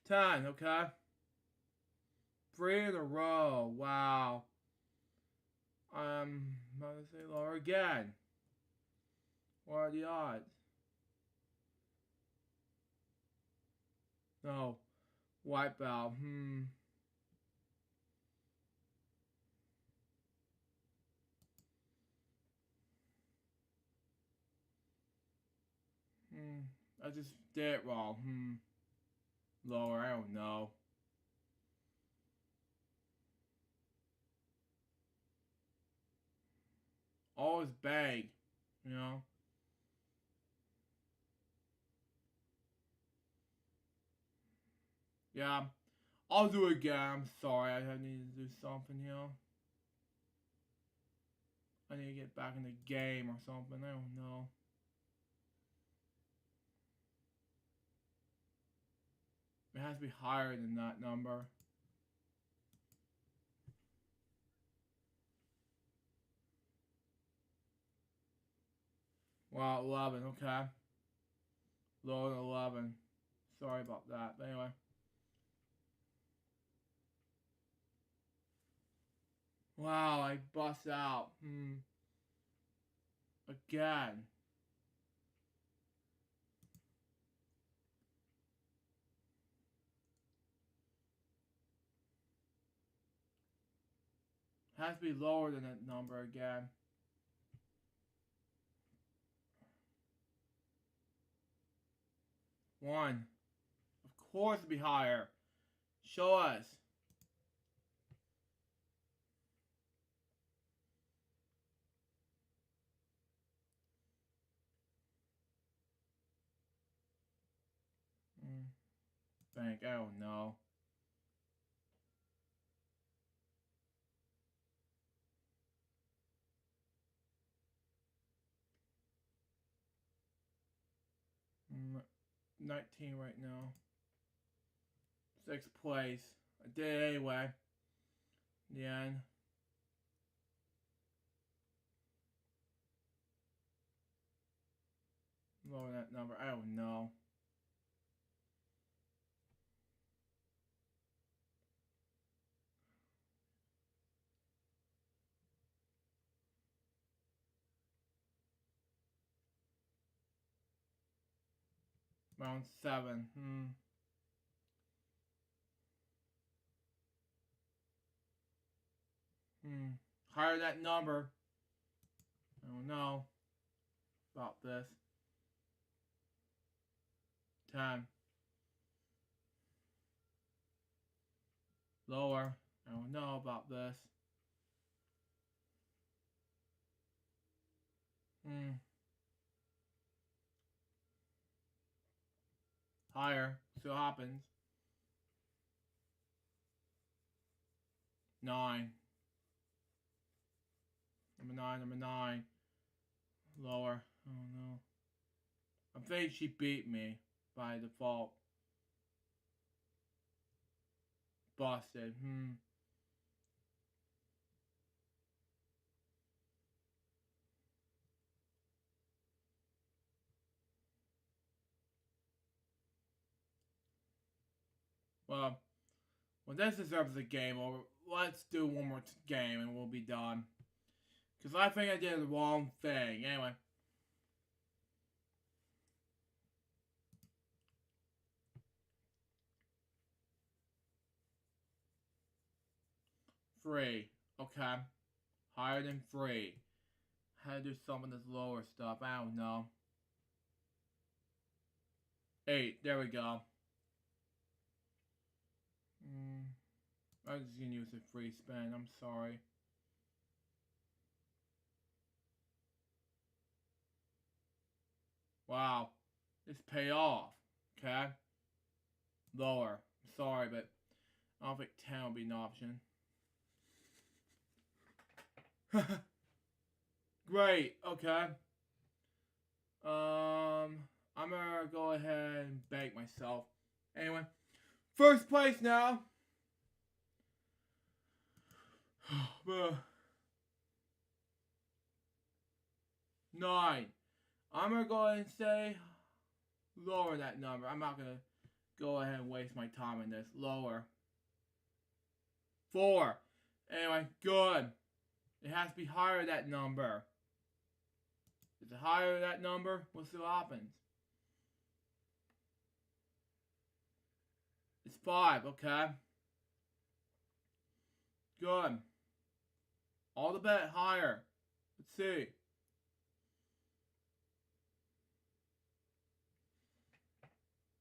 10. Okay. 3 in a row. Wow. I'm going to say lower again. What are the odds? No. Wipeout. I just did it wrong. Lower, I don't know. Always bag, you know. Yeah, I'll do it again. I'm sorry, I need to do something here. I need to get back in the game or something, I don't know. It has to be higher than that number. Wow, 11, okay. Lower than 11. Sorry about that, but anyway. Wow, I bust out. Again. Has to be lower than that number again. One. Of course it'd be higher. Show us. Bank, I don't know. Mm, 19 right now. 6th place. I did it anyway. In the end. Lower that number. I don't know. Round 7. Higher that number. I don't know about this. 10. Lower. I don't know about this. Higher. See what happens. 9. Number 9. Lower. I don't know. I think she beat me by default. Busted. Well, this deserves a game over. Let's do one more game and we'll be done. Because I think I did the wrong thing. Anyway. Three. Okay. Higher than 3. How to do some of this lower stuff. I don't know. 8. There we go. I'm just gonna use a free spin. I'm sorry. Wow. This pay off. Okay. Lower. I'm sorry, but I don't think 10 will be an option. Great. Okay. I'm gonna go ahead and bank myself. Anyway, first place now. 9. I'm gonna go ahead and say lower that number. I'm not gonna go ahead and waste my time in this. Lower. 4. Anyway, good. It has to be higher that number. Is it higher that number? We'll see what happens. It's 5, okay. Good. All the bet higher. Let's see.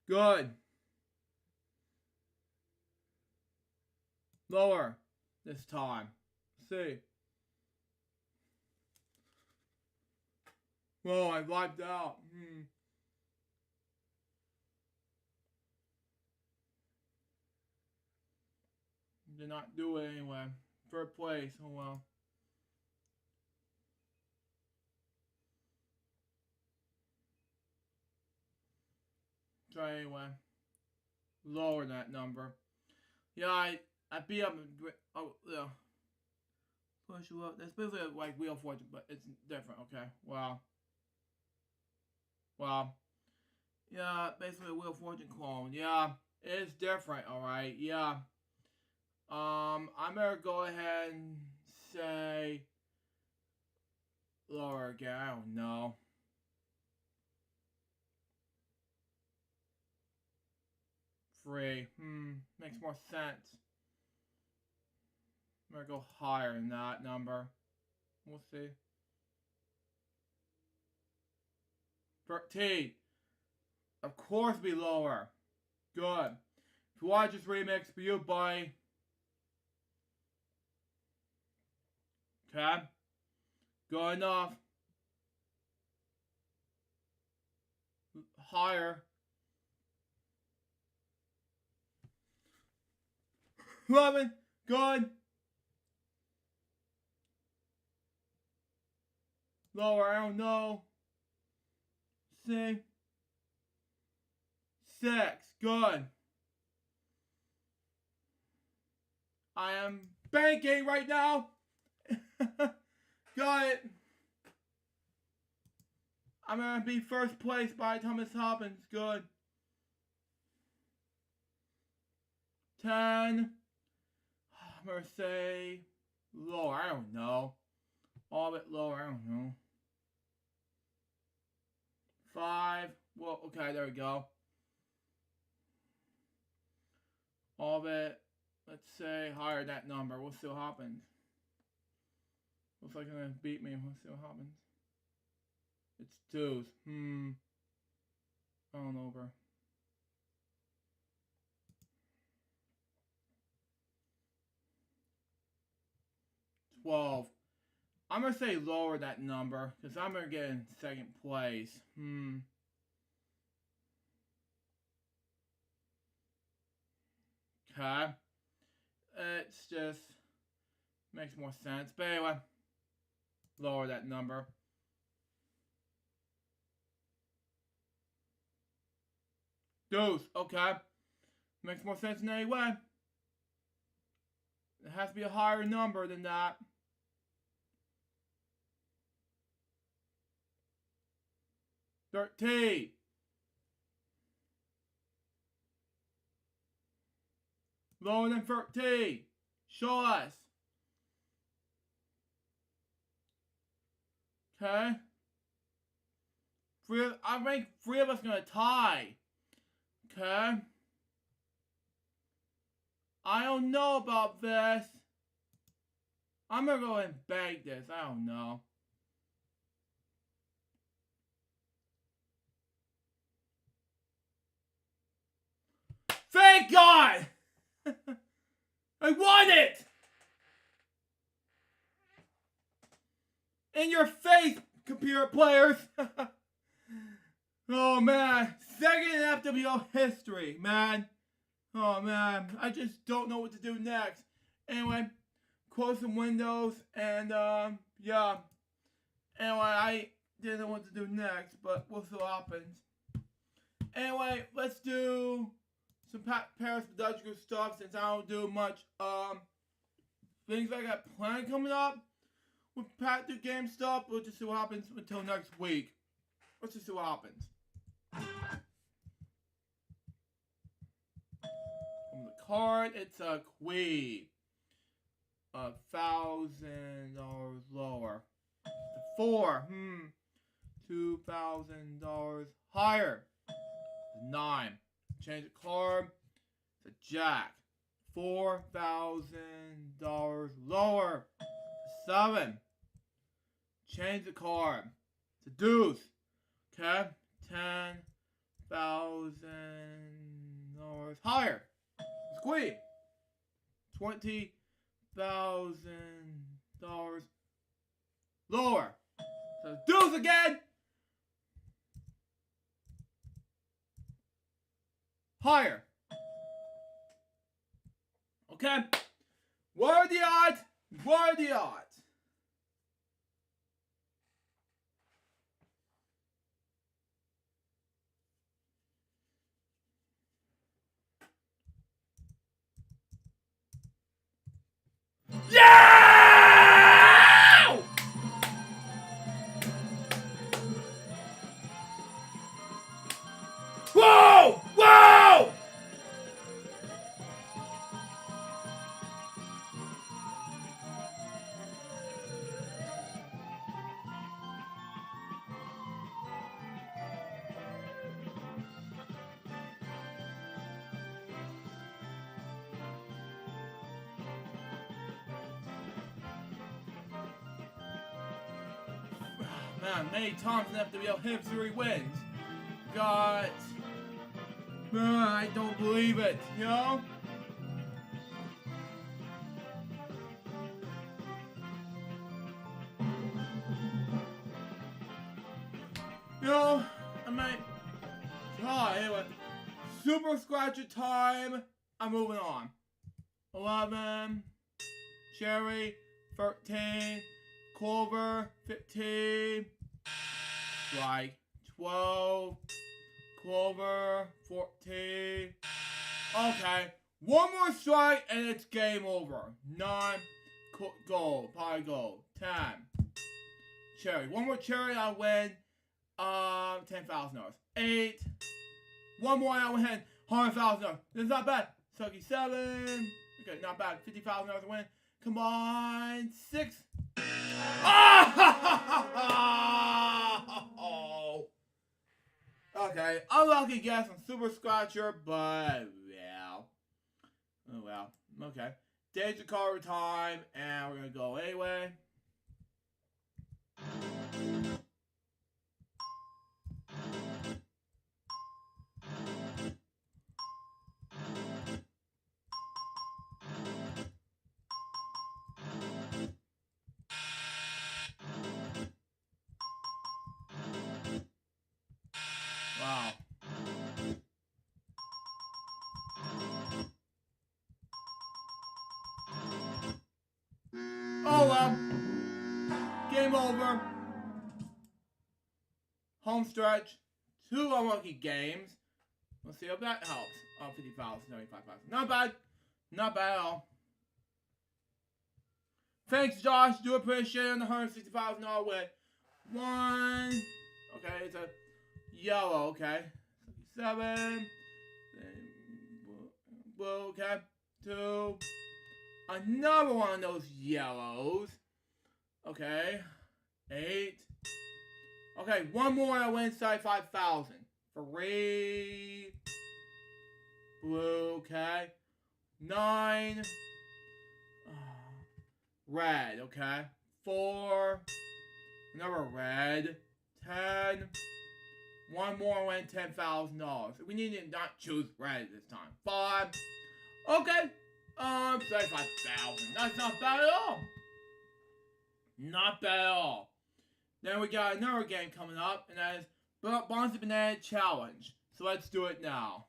Good. Lower this time. Let's see. Whoa, I wiped out. Did not do it anyway. Third place. Oh well. Try anyway. Lower that number. Yeah, I beat up. Oh yeah. Push you up. That's basically like Wheel of Fortune, but it's different. Okay. Wow. Wow. Yeah, basically a Wheel of Fortune clone. Yeah, it's different. All right. Yeah. I'm gonna go ahead and say lower again. I don't know. Free. Makes more sense. I'm gonna go higher than that number. We'll see. 13. Of course be lower. Good. If you watch this remix for you, buddy. Okay. Good enough. Higher. 11. Good. Lower, I don't know. See? 6. Good. I am banking right now. Got it. I'm going to be first place by Thomas Hawkins. Good. 10. I'm going to say lower. I don't know. All bit lower. I don't know. 5. Well, okay, there we go. All bit, let's say, higher that number. We'll see what happens. Looks like it's going to beat me. We'll see what happens. It's 2s. I don't know, bro. 12. I'm going to say lower that number, because I'm going to get in second place. Okay. It's just makes more sense. But anyway, lower that number. Deuce. Okay. Makes more sense in any way. It has to be a higher number than that. 13. Lower than 13. Show us. Okay. I think 3 of us are going to tie. Okay. I don't know about this. I'm going to go ahead and bag this. I don't know. Thank God! I won it! In your face, computer players! Oh man, second in FWO history, man. Oh man, I just don't know what to do next. Anyway, close some windows and yeah. Anyway, I didn't know what to do next, but we'll see what happens. Anyway, let's do some Paris Pedestrian stuff since I don't do much things I got planned coming up with Pat do game stuff. We'll just see what happens until next week. Let's just see what happens. On the card, it's a queen. $1,000 lower. 4. $2,000 higher. 9. Change the card. It's a jack. $4,000 lower. 7. Change the card. It's a deuce. Okay. $20,000 higher. Squeak. $20,000 lower. So do this again. Higher. Okay. What are the odds? What are the odds? Yeah! Whoa! Whoa! Man, many times after the hit 3 wins. Got. I don't believe it, you know? You know, I might. Anyway. Super Scratcher time. I'm moving on. 11. Cherry. 13. Clover. 15. Strike. 12. Clover. 14. Okay. One more strike and it's game over. 9. Gold. Pie gold. 10. Cherry. One more cherry, I'll win. $10,000. 8. One more, I'll win. $100,000. This is not bad. Sucky 7. Okay, not bad. $50,000 to win. Come on. 6. Oh! Okay, unlucky guess on Super Scratcher, but yeah. Oh well. Okay. Danger card time, and we're gonna go anyway. Wow. Oh well. Game over. Home stretch. 2 unlucky games. Let's see if that helps. Oh, 50,000, 95,000. Not bad. Not bad at all. Thanks, Josh. Do appreciate it on the $160,000 win. 1. Okay, it's a yellow. Okay. 7. Blue. Okay. 2. Another one of those yellows. Okay. 8. Okay, one more I win inside 5,000. 3. Blue, okay. 9. Red, okay. 4. Another red. 10. One more I win $10,000. We need to not choose red this time. 5. Okay. 35,000. That's not bad at all. Not bad at all. Then we got another game coming up, and that is Bonzi Banana Challenge. So let's do it now.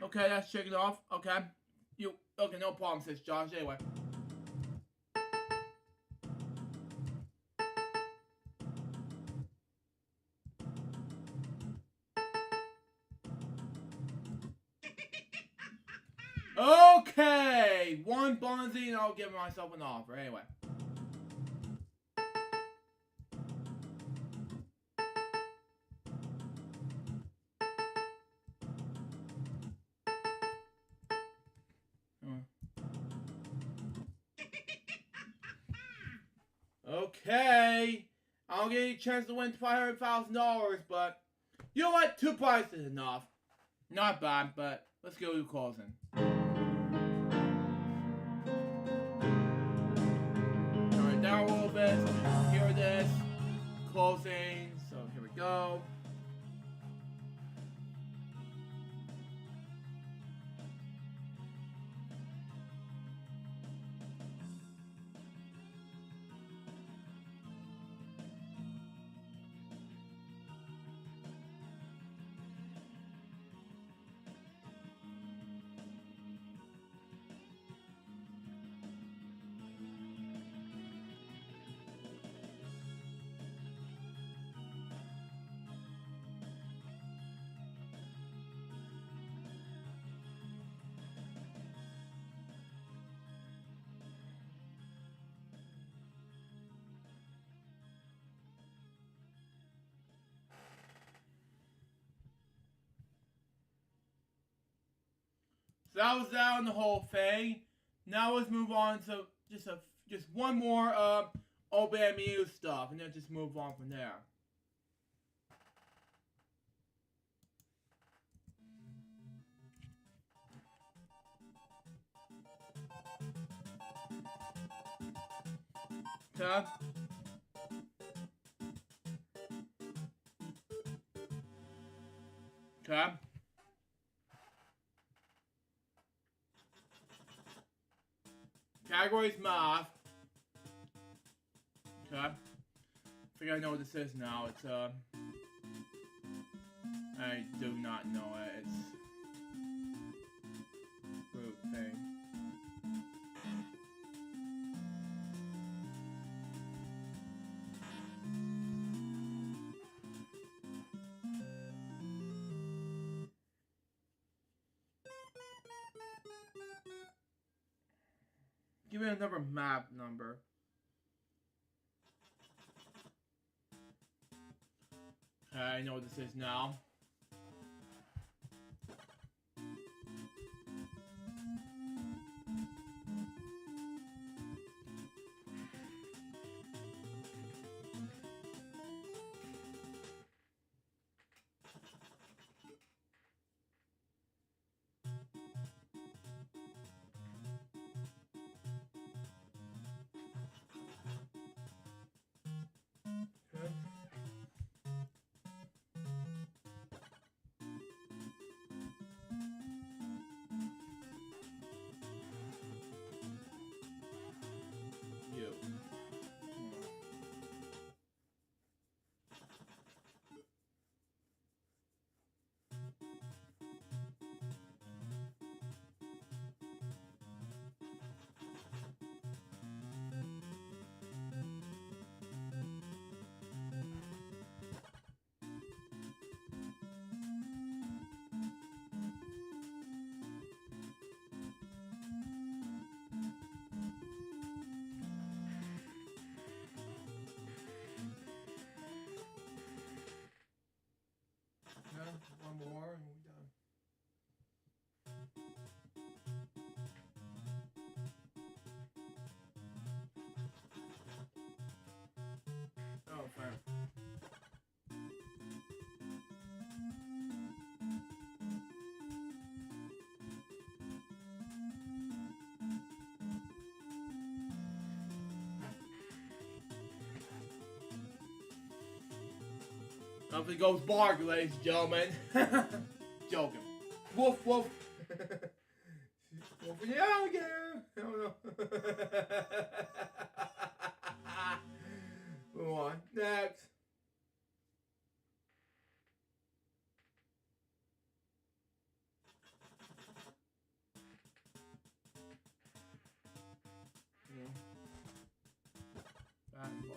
Okay, that's shaking off. Okay. Okay, no problem, says Josh. Anyway. Okay! One Bonzi and I'll give myself an offer. Anyway. Okay. I don't get any chance to win $500,000, but you know what? 2 prizes is enough. Not bad, but let's go to closing. Turn it down a little bit so you can hear this. Closing, so here we go. So that was that on the whole thing. Now let's move on to just one more OBMU stuff, and then just move on from there. Okay. Okay. Categories math. Okay. I think I know what this is now. It's I do not know it. It's group thing. Give me another map number. Okay, I know what this is now. Okay. You. Okay, one more and we're done. Oh, fine. Up it goes bark, ladies and gentlemen. Joking. Woof woof. Woof the alligator. I don't know. Move on. Next. Bat and ball.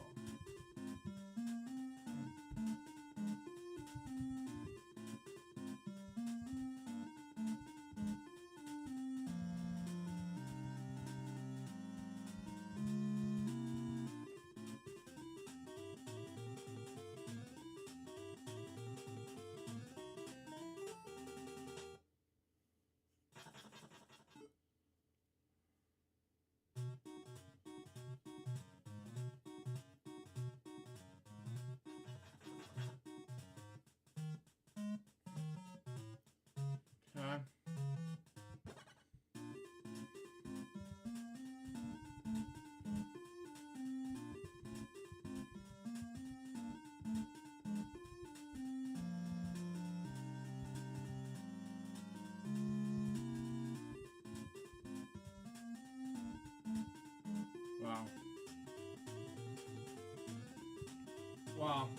Wow.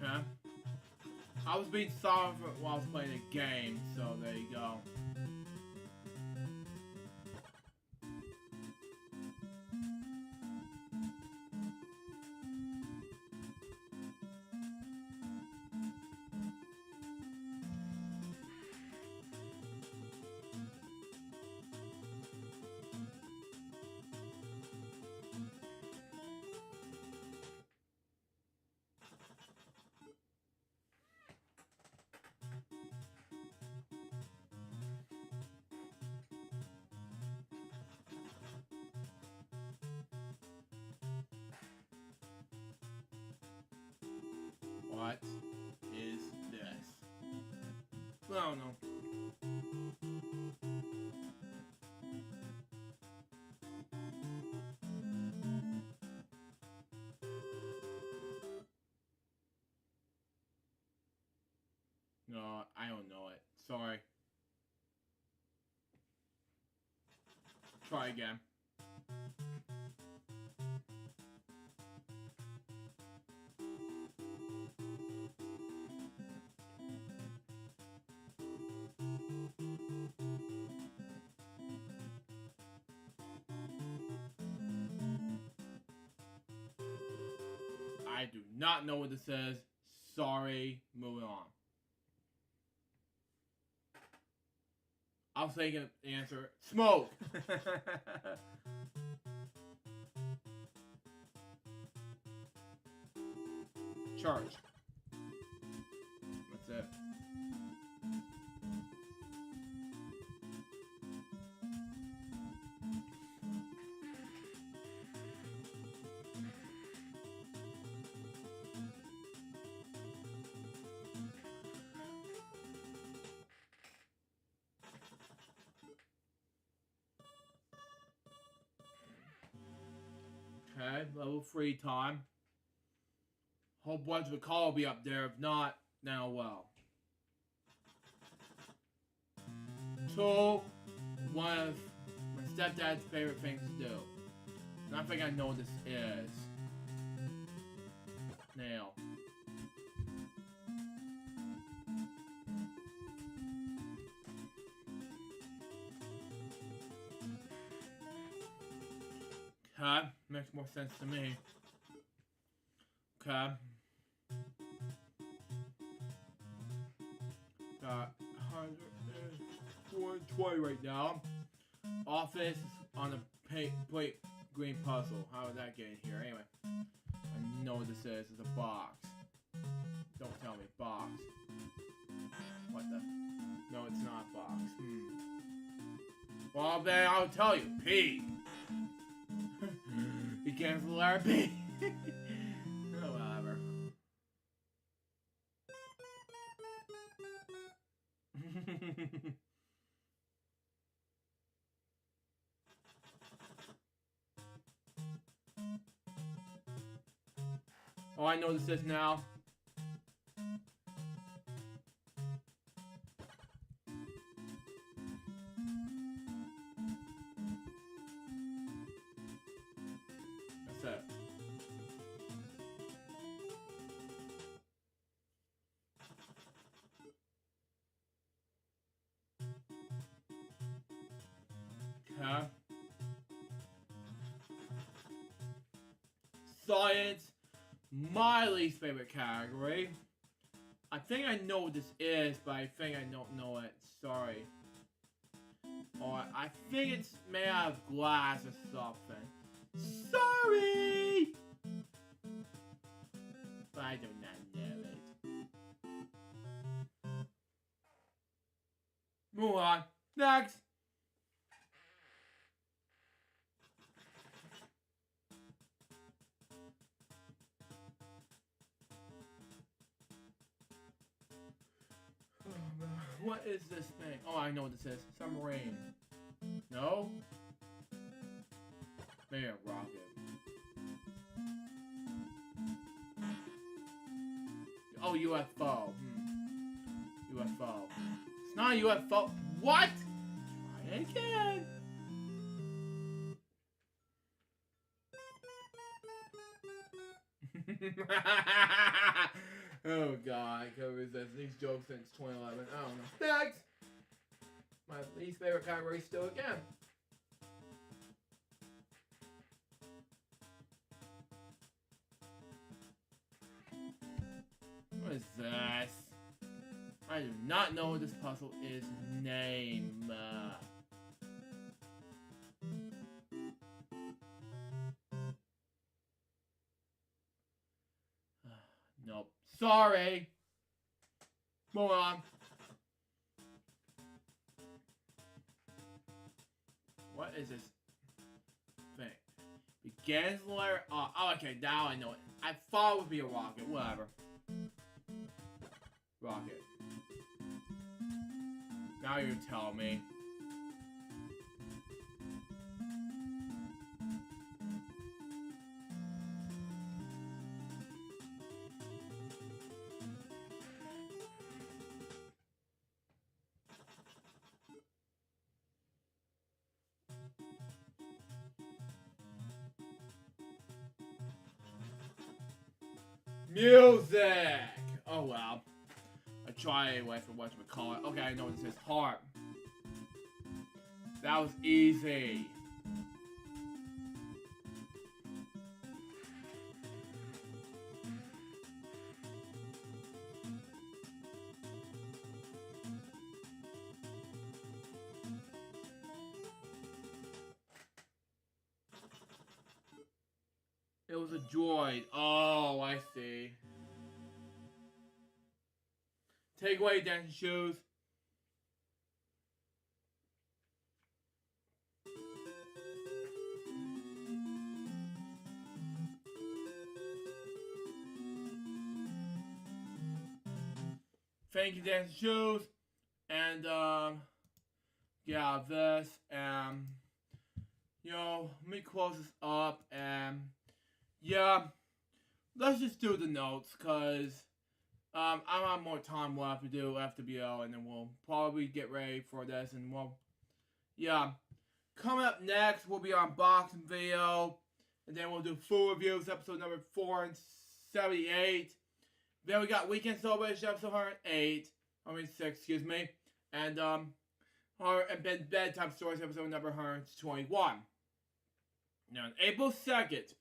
Okay. I was being sorry while I was playing a game, so there you go. What is this? I don't know. No, I don't know it. Sorry. Try again. I do not know what this is. Sorry. Moving on. I'll say the answer. Smoke! Charge. That's it. Okay, level 3 time. Hope Wedge Recall will be up there. If not, now well. 2, one of my stepdad's favorite things to do. And I think I know what this is. Nail. Okay, makes more sense to me. Okay. Got 120 right now. Office on a plate green puzzle. How did that get in here? Anyway, I know what this is. It's a box. Don't tell me. Box. What the? No, it's not a box. Well, then I'll tell you. P. Be careful, RP. Oh, whatever. Oh, I know this is now. That's it. Okay. Science, my least favorite category. I think I know what this is, but I think I don't know it. Sorry. Or I think it's made out of glass or something. Sorry! But I do not know it. Move on. Next! Oh, man. What is this thing? Oh, I know what this is. Submarine. No? Maybe a rocket. Oh, UFO. UFO. It's not a UFO. What? Try it again. Oh god, I can't resist these jokes since 2011. I don't know. Next! My least favorite category still again. What is this? I do not know what this puzzle is named. Nope. Sorry. Move on. What is this thing? Begins the letter. Oh, okay. Now I know it. I thought it would be a rocket. Whatever. Rocket. Now you tell me. Music! Oh well. I try anyway for whatchamacallit. Okay, I know what this is. Harp. That was easy. It was a droid. Oh, I see. Take away dancing shoes. Thank you, dancing shoes. And, yeah, this, you know, let me close this up, and, yeah, let's just do the notes, because, I have more time left to do FWO, and then we'll probably get ready for this, and we'll, yeah. Coming up next, we'll be on unboxing video, and then we'll do full reviews, episode number 478. Then we got Weekend Celebration, episode 106, excuse me, and Bedtime Stories, episode number 121. Now, on April 2nd,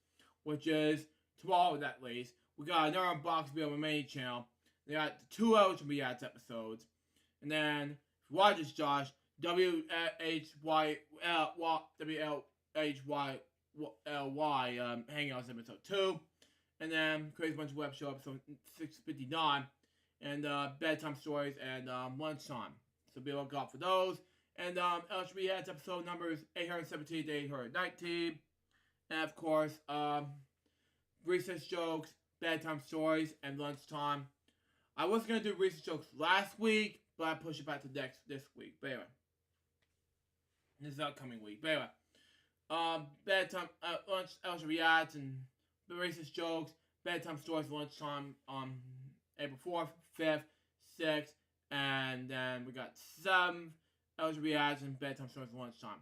which is tomorrow at least, we got another unboxing video on my main channel. They got 2 LHBS episodes. And then, if you watch this, Josh, WHYLY Hangouts episode 2. And then, Crazy Bunch of Web Show episode 659. And Bedtime Stories and Lunchtime. So be on the lookout for those. And LHBS episode numbers 817 to 819. And of course, Recess Jokes, Bedtime Stories, and Lunchtime. I was going to do Recess Jokes last week, but I pushed it back to this week. But anyway. This upcoming week. But anyway. Bedtime, lunch, LHBS, and the Recess Jokes, Bedtime Stories, Lunchtime on April 4th, 5th, 6th, and then we got 7th, LHBS, and Bedtime Stories, Lunchtime.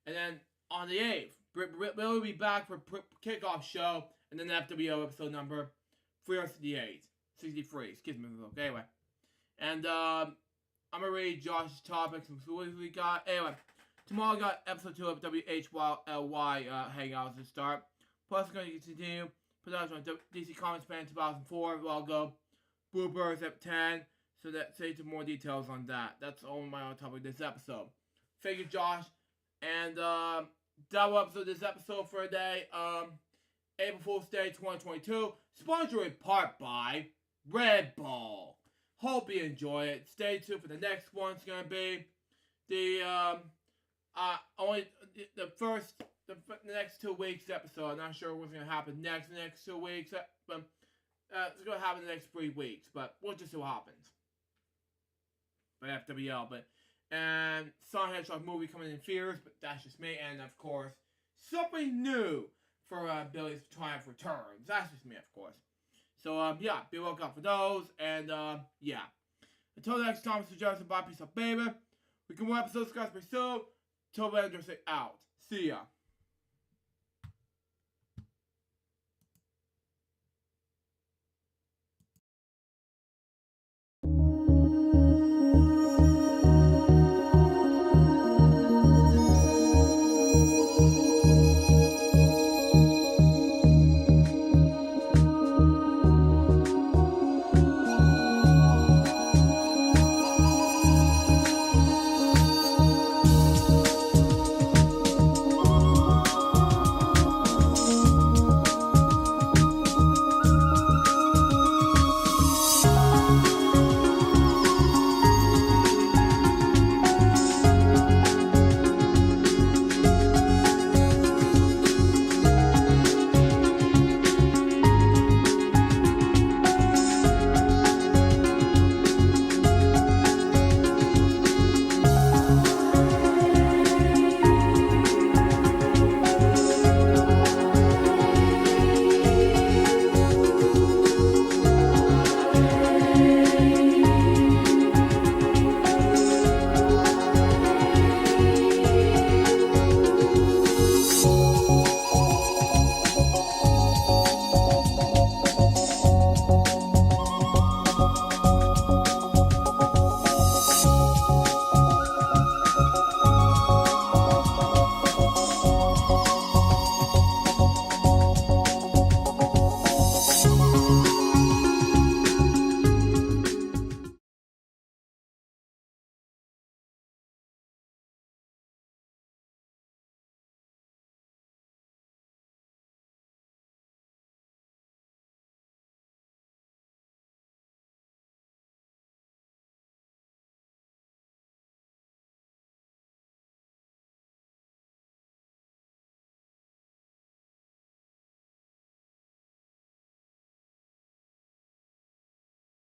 And then on the 8th, we'll be back for kickoff show, and then FWO episode number 363, excuse me, okay, anyway. And, I'm gonna read Josh's topics and what we got. Anyway, tomorrow I got episode 2 of WHYLY Hangouts to start. Plus, we're gonna continue production on DC Comics Fan 2004 logo, bloopers at 10, so that stay to more details on that. That's all my own topic this episode. Thank you, Josh. And, double episode this episode for a day, April Fool's Day 2022, sponsored in part by Red Bull. Hope you enjoy it. Stay tuned for the next one. It's gonna be the next 2 weeks episode. I'm not sure what's gonna happen the next 2 weeks, but it's gonna happen the next 3 weeks. But we'll just see what happens. But FWL, and Sonic Hedgehog movie coming in theaters, but that's just me. And of course, something new for Billy's Triumph Returns. That's just me, of course. So yeah, be looking out for those. And yeah, Until next time, Mr. Johnson, bye, peace out, baby. We can more episodes, guys, pretty soon. Till then, just say out. See ya.